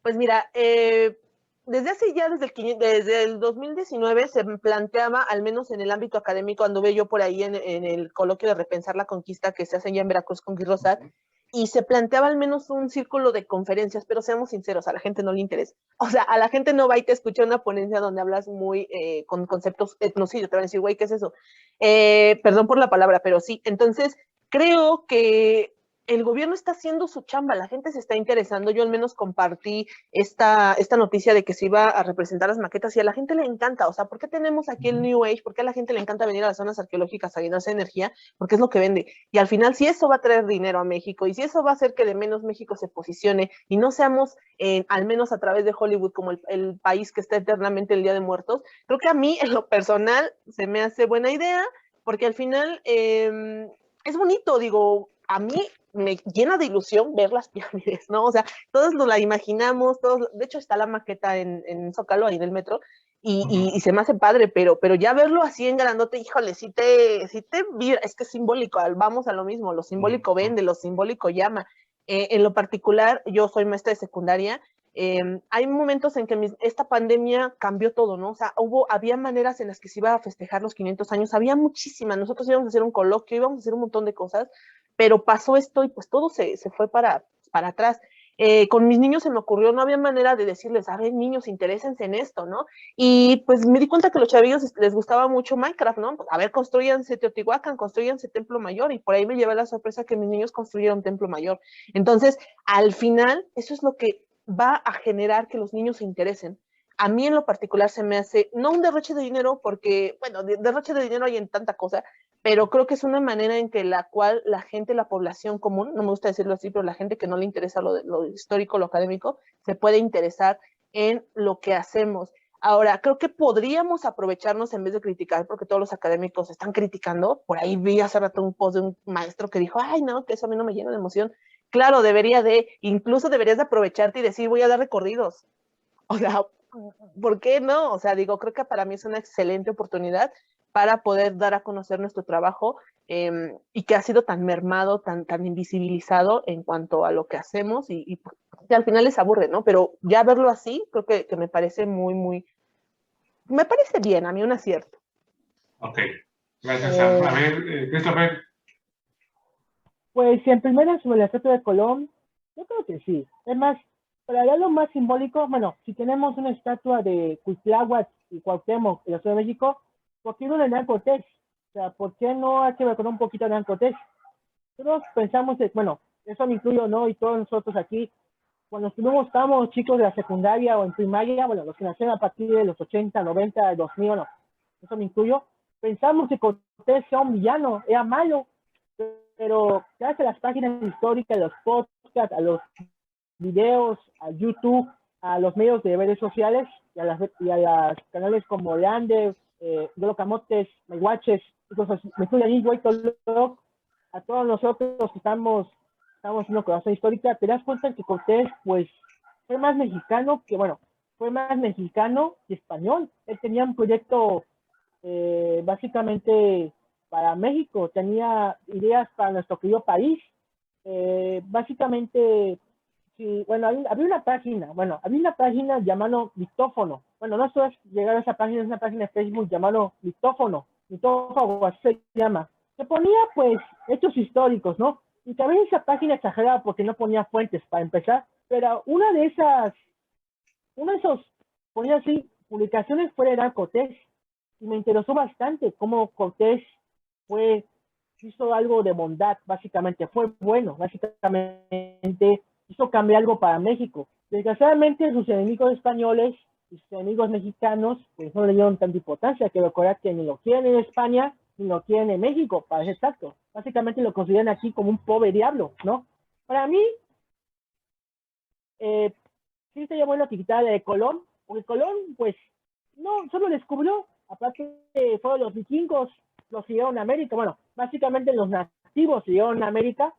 Pues mira, desde hace ya, desde el 2019 se planteaba, al menos en el ámbito académico, anduve yo por ahí en el coloquio de Repensar la Conquista que se hace ya en Veracruz con Guy Rosat, y se planteaba al menos un círculo de conferencias, pero seamos sinceros, a la gente no le interesa. O sea, a la gente no va y te escucha una ponencia donde hablas muy con conceptos etnocidios, te van a decir, güey, ¿qué es eso? Perdón por la palabra, pero sí. Entonces, creo que el gobierno está haciendo su chamba, la gente se está interesando. Yo al menos compartí esta noticia de que se iba a representar las maquetas y a la gente le encanta. O sea, ¿por qué tenemos aquí el New Age? ¿Por qué a la gente le encanta venir a las zonas arqueológicas a llenarse de energía? Porque es lo que vende. Y al final, si eso va a traer dinero a México y si eso va a hacer que de menos México se posicione y no seamos, al menos a través de Hollywood, como el país que está eternamente el Día de Muertos, creo que a mí, en lo personal, se me hace buena idea, porque al final es bonito, digo, a mí me llena de ilusión ver las pirámides, ¿no? O sea, todos nos la imaginamos, todos, de hecho está la maqueta en Zócalo, ahí en el metro, y se me hace padre, pero ya verlo así en grandote, híjole, es que es simbólico, vamos a lo mismo, lo simbólico vende, lo simbólico llama. En lo particular, yo soy maestra de secundaria, hay momentos en que esta pandemia cambió todo, ¿no? O sea, había maneras en las que se iba a festejar los 500 años, había muchísimas, nosotros íbamos a hacer un coloquio, íbamos a hacer un montón de cosas, pero pasó esto y pues todo se fue para atrás. Con mis niños se me ocurrió, no había manera de decirles, a ver, niños, interésense en esto, ¿no? Y pues me di cuenta que a los chavillos les gustaba mucho Minecraft, ¿no? A ver, construyanse Teotihuacán, construyanse Templo Mayor, y por ahí me llevé la sorpresa que mis niños construyeron Templo Mayor. Entonces, al final, eso es lo que va a generar que los niños se interesen. A mí en lo particular se me hace, no un derroche de dinero, porque, bueno, derroche de dinero hay en tanta cosa, pero creo que es una manera en que la cual la gente, la población común, no me gusta decirlo así, pero la gente que no le interesa lo histórico, lo académico, se puede interesar en lo que hacemos. Ahora, creo que podríamos aprovecharnos en vez de criticar, porque todos los académicos están criticando. Por ahí vi hace rato un post de un maestro que dijo, ay, no, que eso a mí no me llena de emoción. Claro, incluso deberías de aprovecharte y decir, voy a dar recorridos. O sea, ¿por qué no? O sea, digo, creo que para mí es una excelente oportunidad para poder dar a conocer nuestro trabajo y que ha sido tan mermado, tan invisibilizado en cuanto a lo que hacemos y que al final les aburre, ¿no? Pero ya verlo así, creo que me parece me parece bien, a mí un acierto. Ok, gracias, Sam. A ver, Christopher. Pues en primera sobre la estatua de Colón, yo creo que sí. Es más, Para allá lo más simbólico, bueno, si tenemos una estatua de Cuitláhuac y Cuauhtémoc en la Ciudad de México, ¿por qué no de Hernán Cortés? O sea, ¿por qué no hay que recordar un poquito a Hernán Cortés? Nosotros pensamos, bueno, eso me incluyo, ¿no? Y todos nosotros aquí, cuando estábamos chicos de la secundaria o en primaria, bueno, los que nacieron a partir de los 80, 90, 2000, bueno, eso me incluyo, pensamos que Cortés era un villano, era malo, pero gracias a las páginas históricas, a los podcasts, a los videos, a YouTube, a los medios de redes sociales y a las canales como Leander, Golo Camotes, Mayhuaches, me estoy ahí, güey, a todos nosotros que estamos haciendo corazón histórica, te das cuenta que Cortés, pues, fue más mexicano que español. Él tenía un proyecto básicamente para México, tenía ideas para nuestro querido país. Básicamente, sí, bueno, había una página llamada Litófono. Bueno, no es llegar a esa página, es una página de Facebook llamada Litófono, así se llama. Se ponía, pues, hechos históricos, ¿no? Y también esa página exageraba porque no ponía fuentes para empezar, pero una de esas ponía así, publicaciones fue de Hernán Cortés, y me interesó bastante cómo Cortés hizo algo de bondad, básicamente, fue bueno, básicamente hizo cambiar algo para México. Desgraciadamente sus enemigos españoles y sus enemigos mexicanos pues no le dieron tanta importancia, que recordar que ni lo quieren en España, ni lo quieren en México, para ser exacto. Básicamente lo consideran aquí como un pobre diablo, ¿no? Para mí, sí sería bueno quitar de Colón, porque Colón, pues, no, solo descubrió, aparte fueron los vikingos, los siguieron a América, bueno, básicamente los nativos siguieron a América,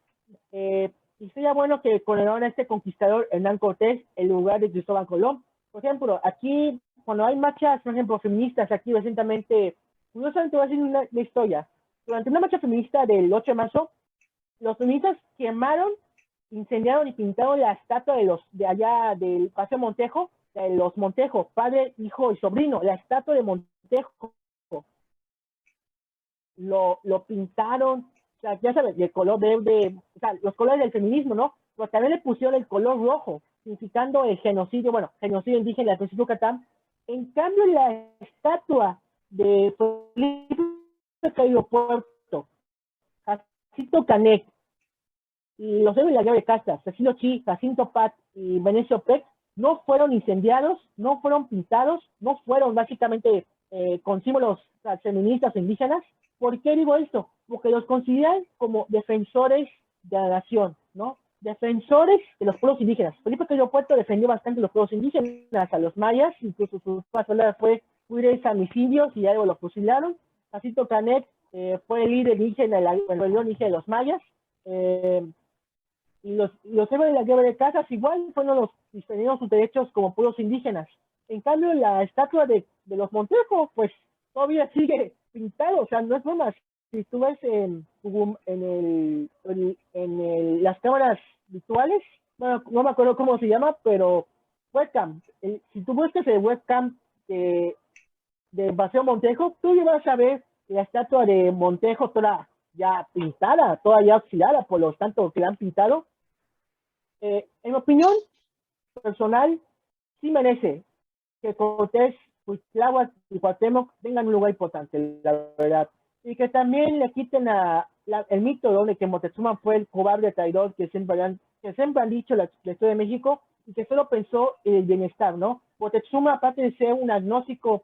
y sería bueno que coronaran a este conquistador Hernán Cortés en lugar de Cristóbal Colón. Por ejemplo, aquí, cuando hay marchas, por ejemplo, feministas, aquí recientemente, curiosamente voy a decir una historia. Durante una marcha feminista del 8 de marzo, los feministas quemaron, incendiaron y pintaron la estatua de allá del Paseo Montejo, de los Montejo, padre, hijo y sobrino, la estatua de Montejo. Lo pintaron, o sea, ya sabes, el color verde, o sea, los colores del feminismo, ¿no? Pero también le pusieron el color rojo, significando el genocidio, bueno, genocidio indígena del principio Yucatán. En cambio, la estatua de Felipe Carrillo Puerto, Jacinto Canet, y los héroes de la guerra de castas, Cecilio Chi, Jacinto Pat y Venecio Peck, no fueron incendiados, no fueron pintados, no fueron básicamente con símbolos feministas o indígenas. ¿Por qué digo esto? Porque los consideran como defensores de la nación, ¿no? Defensores de los pueblos indígenas. Felipe Carrillo Puerto defendió bastante los pueblos indígenas, a los mayas, incluso su pasola fue huir a mis indios y algo lo fusilaron. Jacinto Canet fue el líder indígena de la rebelión indígena de los mayas. Y los héroes de la guerra de casas igual fueron los que defendieron sus derechos como pueblos indígenas. En cambio, la estatua de los Montejo, pues todavía sigue pintado, o sea, no es broma. Si tú ves las cámaras virtuales, bueno, no me acuerdo cómo se llama, pero webcam, si tú buscas el webcam de Paseo Montejo, tú ya vas a ver la estatua de Montejo toda ya pintada, toda ya oxidada por los tanto que la han pintado. En mi opinión personal, sí merece que Cortés, Cuitláhuac y Cuauhtémoc tengan un lugar importante, la verdad. Y que también le quiten el mito de que Moctezuma fue el cobarde traidor que siempre han dicho la historia de México y que solo pensó en el bienestar, ¿no? Moctezuma, aparte de ser un agnóstico,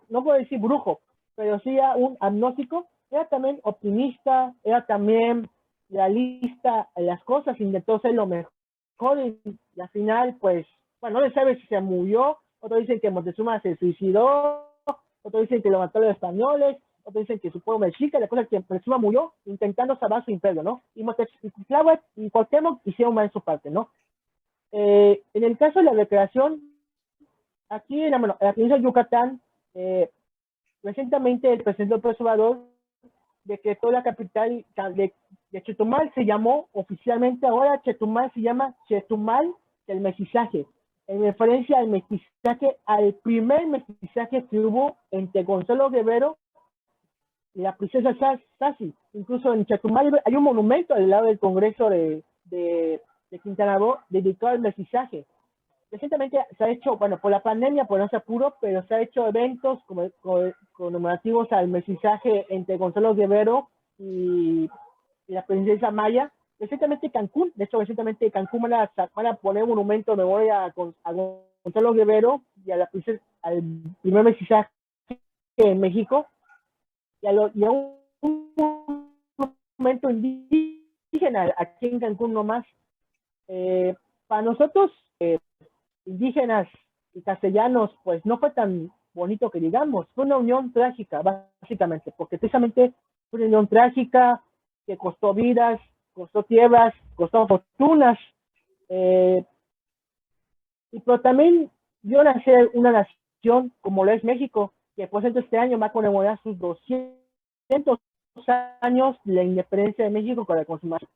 no puedo decir brujo, pero sí un agnóstico, era también optimista, era también realista en las cosas, intentó ser lo mejor y al final, pues, bueno, no se sabe si se murió, otros dicen que Moctezuma se suicidó, otros dicen que lo mataron los españoles, otros dicen que su pueblo mexica, la cosa es que Moctezuma murió intentando salvar su imperio, ¿no? Y Cuitláhuac y Cuauhtémoc hicieron mal su parte, ¿no? En el caso de la recreación, aquí en la provincia de Yucatán, recientemente el presidente López Obrador decretó la capital de Chetumal, se llamó oficialmente, ahora Chetumal se llama Chetumal del Mestizaje, en referencia al mestizaje, al primer mestizaje que hubo entre Gonzalo Guerrero y la princesa Sassy. Incluso en Chetumal hay un monumento al lado del Congreso de Quintana Roo dedicado al mestizaje. recientemente se ha hecho, bueno, por la pandemia, por no ser puro, pero se ha hecho eventos conmemorativos al mestizaje entre Gonzalo Guevara y la princesa Maya. Recientemente Cancún, de hecho recientemente Cancún van a poner un monumento de memoria a Gonzalo Guevara y a la princesa, al primer mestizaje en México, y a un monumento indígena aquí en Cancún nomás. Para nosotros, indígenas y castellanos, pues no fue tan bonito que digamos, fue una unión trágica, básicamente, porque precisamente fue una unión trágica que costó vidas, costó tierras, costó fortunas, pero también vio nacer una nación como lo es México, que por ejemplo este año va a conmemorar sus 200 años de la independencia de México con la consumación.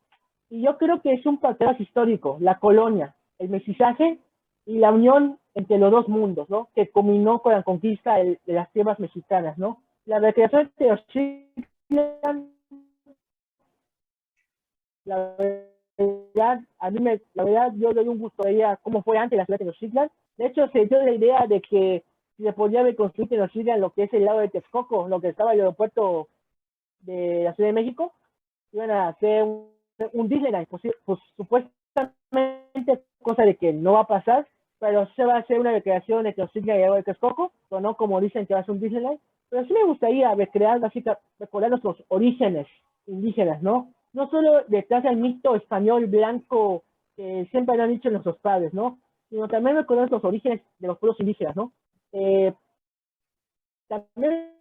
Y yo creo que es un parteaguas histórico, la colonia, el mestizaje y la unión entre los dos mundos, ¿no? Que culminó con la conquista de las tierras mexicanas, ¿no? La recreación de Tenochtitlan, la verdad, la verdad, yo le doy un gusto a ella cómo fue antes la ciudad de Tenochtitlan. De hecho, se dio la idea de que se podía reconstruir Tenochtitlan lo que es el lado de Texcoco, lo que estaba el aeropuerto de la Ciudad de México. Iban a hacer un Disneyland, pues supuestamente, cosa de que no va a pasar, pero se va a hacer una recreación de Tenochtitlan y de Texcoco, pero no como dicen que va a ser un Disneyland. Pero sí me gustaría recordar nuestros orígenes indígenas, ¿no? No solo detrás del mito español blanco que siempre han dicho nuestros padres, ¿no? Sino también recordar los orígenes de los pueblos indígenas, ¿no? También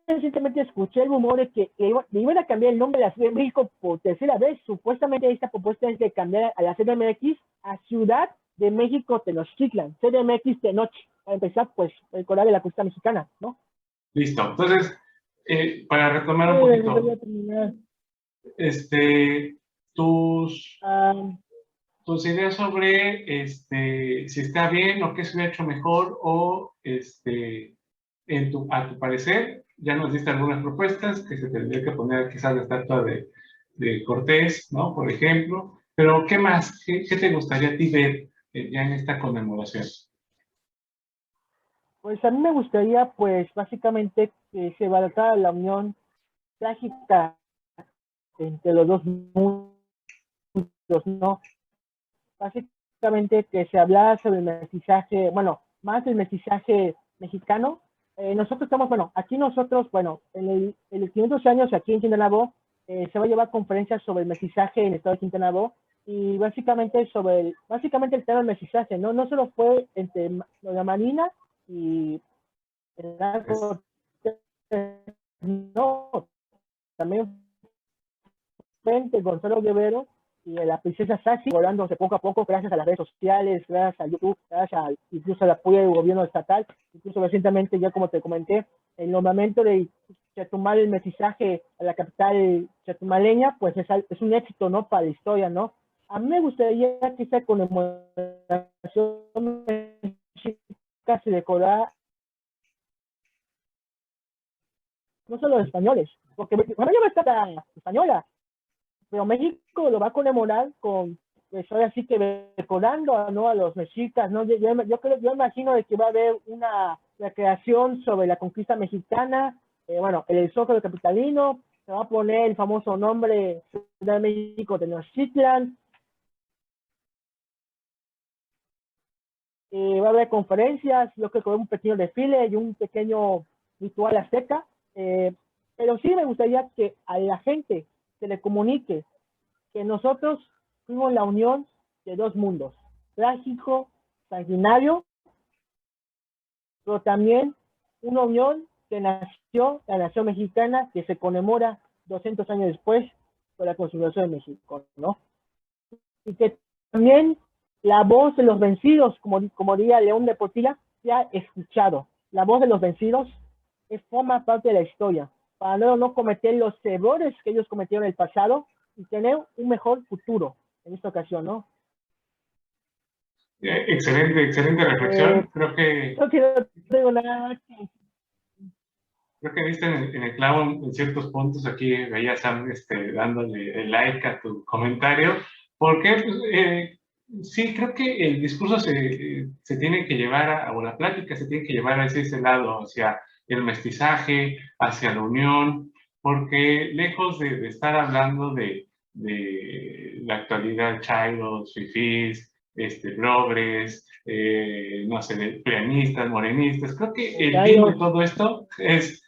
recientemente escuché el rumor de que le iban a cambiar el nombre de la Ciudad de México por tercera vez. Supuestamente esta propuesta es de cambiar a la CDMX a Ciudad de México Tenochtitlan, CDMX Tenoch, para empezar, pues, recordar de la costa mexicana, ¿no? Listo. Entonces, para retomar un poquito, tus, tus ideas sobre si está bien o qué se hubiera hecho mejor o a tu parecer, ya nos diste algunas propuestas que se tendría que poner quizás la estatua de Cortés, ¿no? Por ejemplo. Pero, ¿qué más? ¿Qué te gustaría a ti ver ya en esta conmemoración? Pues a mí me gustaría, pues, básicamente que se valorara la unión trágica entre los dos mundos, ¿no? Básicamente que se hablara sobre el mestizaje, bueno, más del mestizaje mexicano. Nosotros estamos, bueno, aquí nosotros, bueno, en los 500 años aquí en Quintana Roo, se va a llevar conferencias sobre el mestizaje en el estado de Quintana Roo y básicamente básicamente el tema del mestizaje, ¿no? No solo fue entre la Marina y el narco, no, también fue entre Gonzalo Guevara y la princesa Sachi, volándose poco a poco gracias a las redes sociales, gracias a YouTube, gracias incluso al apoyo del gobierno estatal, incluso recientemente, ya como te comenté, el nombramiento de Chetumal, el mestizaje a la capital chetumaleña, pues es un éxito, ¿no? Para la historia, ¿no? A mí me gustaría que esta conmemoración mexica se decorara no solo los españoles, porque bueno, yo no está española, pero México lo va a conmemorar con, pues ahora sí que recordando, ¿no? A los mexicas, ¿no? Yo imagino de que va a haber una recreación sobre la conquista mexicana, bueno, el Zócalo capitalino, se va a poner el famoso nombre Ciudad de México Tenochtitlan, va a haber conferencias, yo creo que un pequeño desfile y un pequeño ritual azteca, pero sí me gustaría que a la gente se le comunique que nosotros fuimos la unión de dos mundos, trágico, sanguinario, pero también una unión que nació, la nación mexicana, que se conmemora 200 años después por la Constitución de México, ¿no? Y que también la voz de los vencidos, como diría León de Portilla, se ha escuchado. La voz de los vencidos forma parte de la historia, para no cometer los errores que ellos cometieron en el pasado y tener un mejor futuro en esta ocasión, ¿no? Excelente reflexión. Creo que no tengo nada más que... Creo que viste en el clavo en ciertos puntos. Aquí veía Sam dándole el like a tu comentario. ¿Por qué? Pues, Sí, creo que el discurso se tiene que llevar, o la plática se tiene que llevar hacia ese lado, hacia el mestizaje, hacia la unión, porque lejos de estar hablando de la actualidad, chairos, fifís, progres, no sé, de pianistas, morenistas, creo que el fin de todo esto es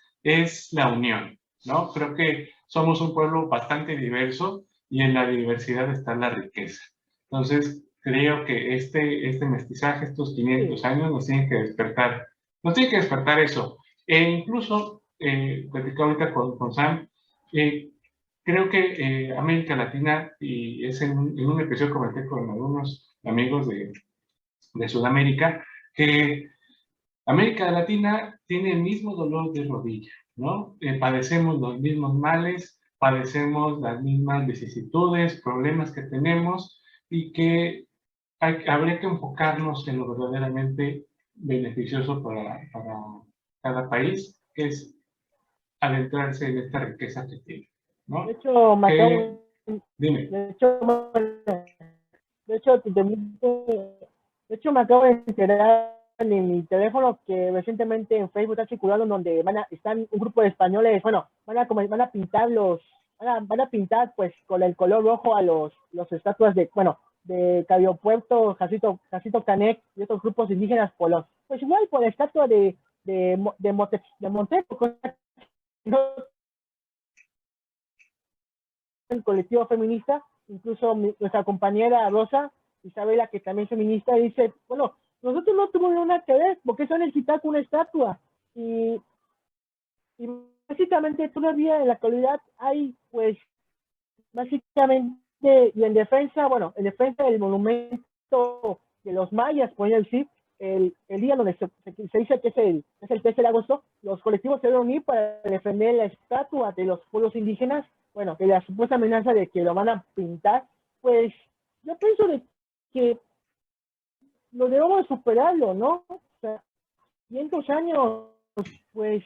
la unión, ¿no? Creo que somos un pueblo bastante diverso y en la diversidad está la riqueza. Entonces, creo que este mestizaje, estos 500 años, nos tiene que despertar eso. E incluso, platicaba ahorita con Sam, creo que América Latina, y es en un episodio comenté con algunos amigos de Sudamérica, que América Latina tiene el mismo dolor de rodilla, ¿no? Padecemos los mismos males, padecemos las mismas vicisitudes, problemas que tenemos y que habría que enfocarnos en lo verdaderamente beneficioso para cada país, que es adentrarse en esta riqueza que tiene, ¿no? De hecho, Dime. De hecho, me acabo de enterar en mi teléfono que recientemente en Facebook está circulando donde están un grupo de españoles, bueno, van a pintar van a pintar pues con el color rojo a los estatuas de Cabio Puerto, Jacinto Canec y otros grupos indígenas pues igual por la estatua de Montero, ¿no? El colectivo feminista, incluso nuestra compañera Rosa Isabela, que también es feminista, dice, bueno, nosotros no tuvimos nada que ver, porque eso necesita una estatua. Y básicamente todavía en la actualidad hay, pues, básicamente, y en defensa del monumento de los mayas, podría decir, el día donde se dice que es el 13 de agosto, los colectivos se deben unir para defender la estatua de los pueblos indígenas, bueno, de la supuesta amenaza de que lo van a pintar. Pues yo pienso de que lo debemos superarlo, ¿no? O sea, 500 años, pues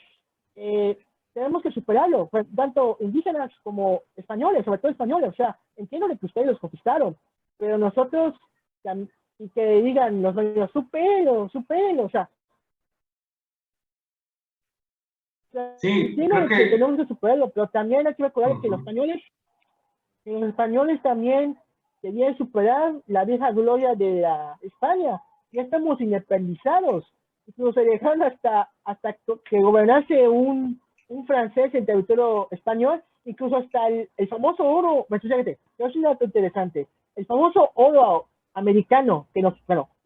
tenemos que superarlo, pues, tanto indígenas como españoles, sobre todo españoles. O sea, entiendo que ustedes los conquistaron, pero nosotros, y que digan los medios, supero, o sea, sí, entiendo que tenemos que superarlo, pero también hay que recordar que los españoles también querían superar la vieja gloria de la España. Ya estamos independizados. Incluso se dejaron hasta que gobernase un francés en territorio español, incluso hasta el famoso oro, precisamente, pero es un dato interesante, el famoso oro americano que nos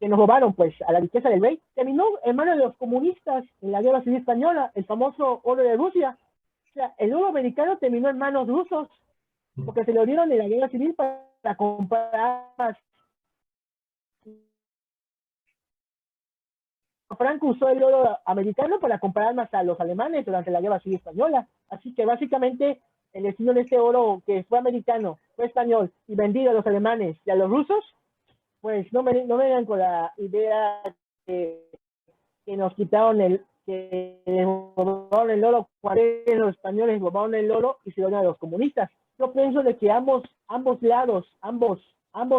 robaron pues a la riqueza del rey, terminó en manos de los comunistas en la guerra civil española, el famoso oro de Rusia. O sea, el oro americano terminó en manos rusos, porque se lo dieron en la guerra civil para comprar armas. Franco usó el oro americano para comprar armas a los alemanes durante la guerra civil española. Así que básicamente el destino de este oro que fue americano, fue español y vendido a los alemanes y a los rusos, pues no vengan con la idea que nos quitaron que robaron el oro, los españoles robaron el oro y se lo dieron a los comunistas. Yo pienso de que ambos lados, ambos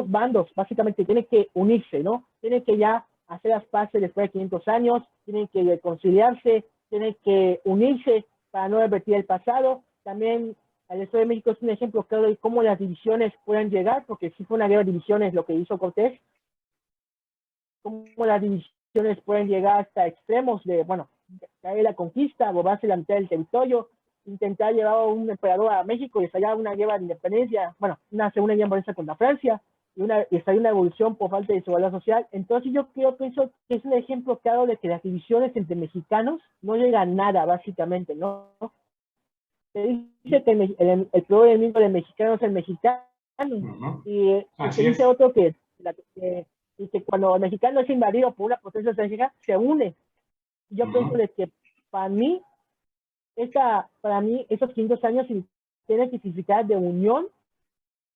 bandos, básicamente tienen que unirse, ¿no? Tienen que ya hacer las paces después de 500 años, tienen que reconciliarse, tienen que unirse para no repetir el pasado. También el Estado de México es un ejemplo claro de cómo las divisiones pueden llegar, porque sí fue una guerra de divisiones lo que hizo Cortés, cómo las divisiones pueden llegar hasta extremos de, caer la conquista, robarse la mitad del territorio, intentar llevar a un emperador a México y estallar una guerra de independencia, una segunda guerra independencia contra Francia, y estallar una evolución por falta de desigualdad social. Entonces yo pienso que es un ejemplo claro de que las divisiones entre mexicanos no llegan a nada, básicamente, ¿no? Se dice que el peor enemigo del mexicano es el mexicano, y se dice otro que cuando el mexicano es invadido por una potencia extranjera, se une. Yo pienso de que para mí esos 500 años tienen que significar de unión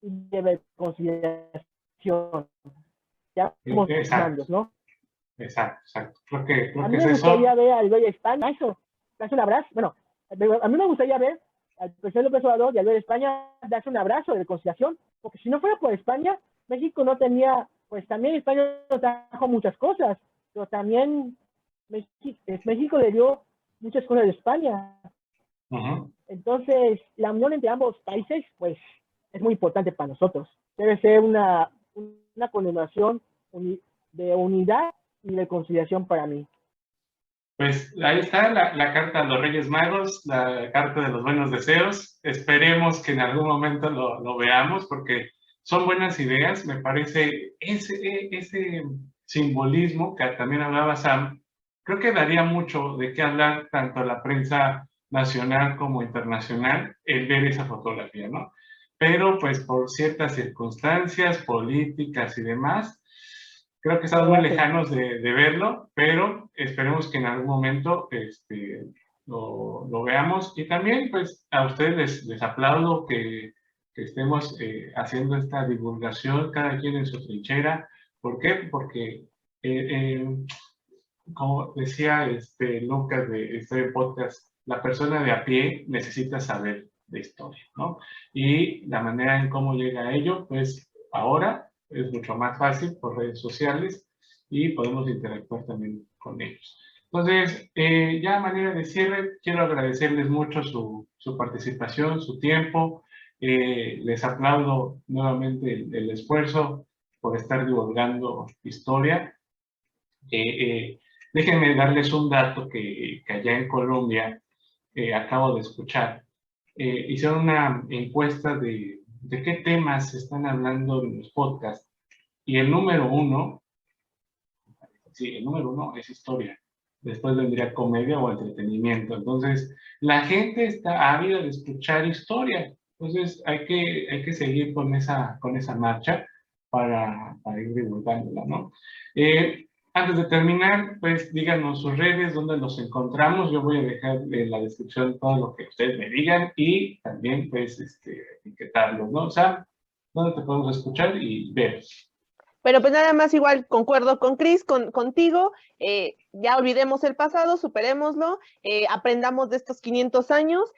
y de reconciliación. Ya somos cambios, ¿no? Exacto. Creo que a mí me gustaría ver al rey de España, darse un abrazo. Bueno, a mí me gustaría ver al presidente López Obrador y al rey de España darse un abrazo de reconciliación, porque si no fuera por España, México no tenía pues también España nos trajo muchas cosas, pero también México le dio muchas cosas de España. Entonces, la unión entre ambos países, pues, es muy importante para nosotros. Debe ser una conmemoración de unidad y reconciliación para mí. Pues ahí está la carta a los Reyes Magos, la carta de los buenos deseos. Esperemos que en algún momento lo veamos, porque son buenas ideas. Me parece ese simbolismo que también hablaba Sam, creo que daría mucho de qué hablar tanto la prensa nacional como internacional el ver esa fotografía, ¿no? Pero pues por ciertas circunstancias políticas y demás, creo que estamos muy lejanos de verlo, pero esperemos que en algún momento lo veamos. Y también pues a ustedes les aplaudo que estemos haciendo esta divulgación, cada quien en su trinchera. ¿Por qué? Porque como decía Lucas de este podcast, la persona de a pie necesita saber de historia, ¿no? Y la manera en cómo llega a ello, pues ahora es mucho más fácil por redes sociales y podemos interactuar también con ellos. Entonces, ya a manera de cierre, quiero agradecerles mucho su participación, su tiempo. Les aplaudo nuevamente el esfuerzo por estar divulgando historia. Déjenme darles un dato que allá en Colombia acabo de escuchar. Hicieron una encuesta de qué temas se están hablando en los podcasts y el número uno es historia. Después vendría comedia o entretenimiento. Entonces, la gente está ávida de escuchar historia. Entonces, hay que seguir con esa marcha para ir divulgándola, ¿no? Antes de terminar, pues díganos sus redes, dónde los encontramos. Yo voy a dejar en la descripción todo lo que ustedes me digan y también, pues, etiquetarlos, ¿no? O sea, dónde te podemos escuchar y ver. Pero pues nada más igual concuerdo con Cris, contigo, ya olvidemos el pasado, superémoslo, aprendamos de estos 500 años,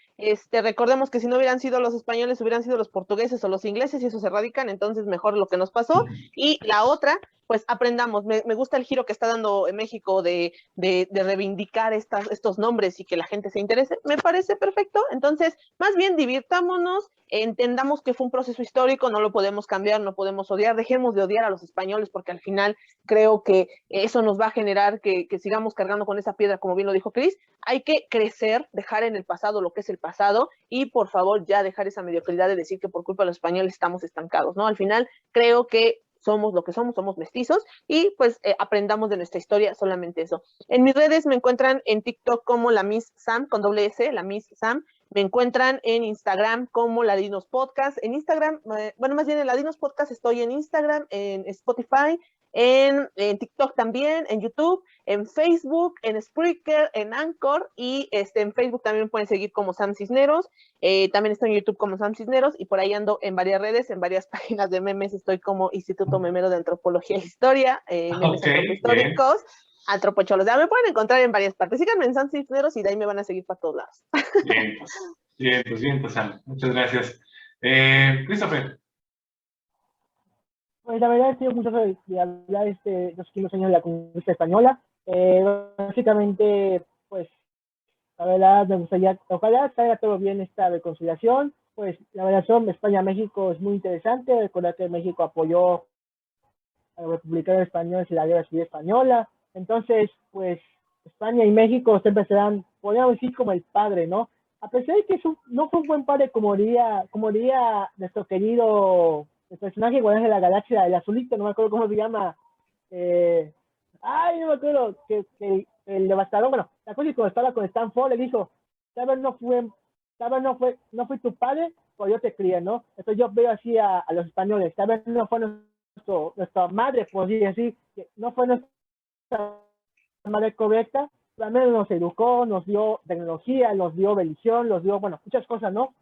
recordemos que si no hubieran sido los españoles, hubieran sido los portugueses o los ingleses y esos se radican, entonces mejor lo que nos pasó. Y la otra, pues aprendamos, me gusta el giro que está dando en México de reivindicar estos nombres y que la gente se interese, me parece perfecto. Entonces, más bien divirtámonos, entendamos que fue un proceso histórico, no lo podemos cambiar, no podemos odiar, dejemos de odiar a los españoles porque al final creo que eso nos va a generar que sigamos cargando con esa piedra, como bien lo dijo Cris. Hay que crecer, dejar en el pasado lo que es el pasado y por favor ya dejar esa mediocridad de decir que por culpa de los españoles estamos estancados, ¿no? Al final creo que somos lo que somos mestizos y pues aprendamos de nuestra historia, solamente eso. En mis redes me encuentran en TikTok como la Miss Sam, con doble S, la Miss Sam. Me encuentran en Instagram como Ladinos Podcast. En Instagram, bueno, más bien en Ladinos Podcast estoy en Instagram, en Spotify, en TikTok también, en YouTube, en Facebook, en Spreaker, en Anchor y en Facebook también pueden seguir como Sam Cisneros. También estoy en YouTube como Sam Cisneros y por ahí ando en varias redes, en varias páginas de memes. Estoy como Instituto Memero de Antropología e Historia, memes antropológicos. Antropocholos. Ya me pueden encontrar en varias partes. Síganme en Sam Cisneros y de ahí me van a seguir para todos lados. Bien, Sam. Muchas gracias. Christopher. Pues la verdad, he sido mucho de hablar los últimos años de la conquista española. Básicamente, pues, la verdad, me gustaría, ojalá salga todo bien esta reconciliación. Pues la relación España-México es muy interesante. Recordar que México apoyó a los republicanos españoles y la guerra civil española. Entonces, pues, España y México siempre serán, podríamos decir, como el padre, ¿no? A pesar de que no fue un buen padre, como diría nuestro querido el personaje Guardianes de la Galaxia, el azulito, no me acuerdo cómo se llama. No me acuerdo, que el devastador, bueno, la cosa es que cuando estaba con Stan Ford, le dijo, tal vez no fue tu padre, pero yo te crié, ¿no? Entonces yo veo así a los españoles, tal vez no fue nuestra madre, por decir, que no fue nuestra madre correcta, pero al menos nos educó, nos dio tecnología, nos dio religión, nos dio, bueno, muchas cosas, ¿no?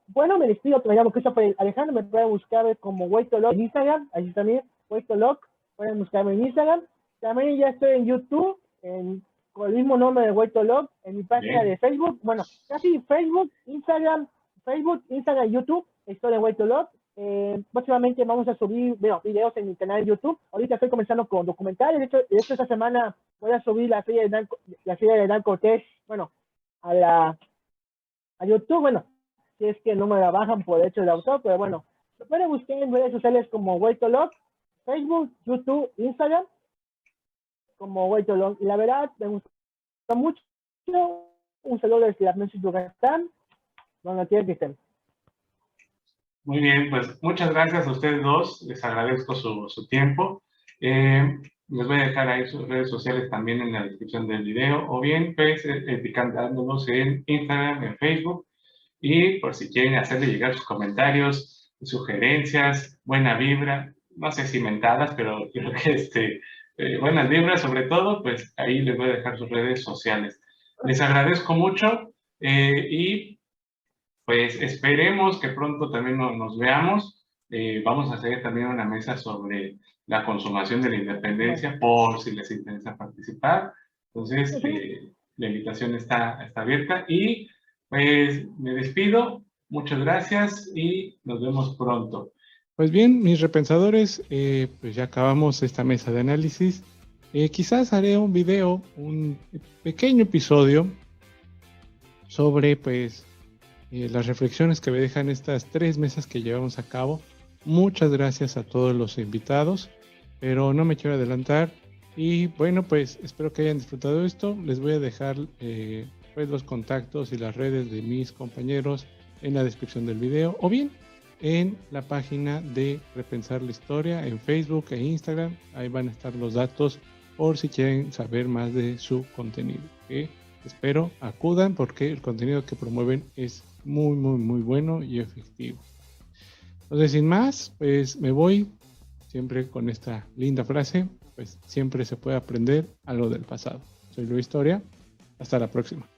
Bueno, me despido, me llamo Christopher Alejandro, me pueden buscar como Waitolog en Instagram, así también, Waitolog, pueden buscarme en Instagram. También ya estoy en YouTube, con el mismo nombre de Waitolog, en mi página de Facebook, bueno, casi Facebook, Instagram, YouTube, estoy en Waitolog. Próximamente vamos a subir videos en mi canal de YouTube. Ahorita estoy comenzando con documentales. De hecho esta semana voy a subir la serie de Dan Cortés, bueno, a YouTube. Bueno, si es que no me la bajan por hecho de autor, pero bueno, se puede buscar en redes sociales como Way to Love, Facebook, YouTube, Instagram, como Way to Love. Y la verdad, me gustó mucho. Un saludo desde la México Yucatán, donde quiera que estén. Muy bien, pues muchas gracias a ustedes dos, les agradezco su tiempo. Les voy a dejar ahí sus redes sociales también en la descripción del video, o bien pues etiquetándolos en Instagram, en Facebook, y por si quieren hacerle llegar sus comentarios, sugerencias, buena vibra, no sé si mentadas, pero creo que buenas vibras sobre todo, pues ahí les voy a dejar sus redes sociales. Les agradezco mucho y pues esperemos que pronto también nos veamos. Vamos a hacer también una mesa sobre la consumación de la independencia, por si les interesa participar. Entonces, la invitación está abierta y pues me despido. Muchas gracias y nos vemos pronto. Pues bien, mis repensadores, pues ya acabamos esta mesa de análisis. Quizás haré un video, un pequeño episodio sobre pues las reflexiones que me dejan estas 3 mesas que llevamos a cabo. Muchas gracias a todos los invitados, pero no me quiero adelantar. Y bueno, pues espero que hayan disfrutado esto. Les voy a dejar pues los contactos y las redes de mis compañeros en la descripción del video, o bien en la página de Repensar la Historia en Facebook e Instagram. Ahí van a estar los datos por si quieren saber más de su contenido. Espero acudan porque el contenido que promueven es muy, muy, muy bueno y efectivo. Entonces, sin más, pues me voy siempre con esta linda frase, pues siempre se puede aprender algo del pasado. Soy Luis Historia. Hasta la próxima.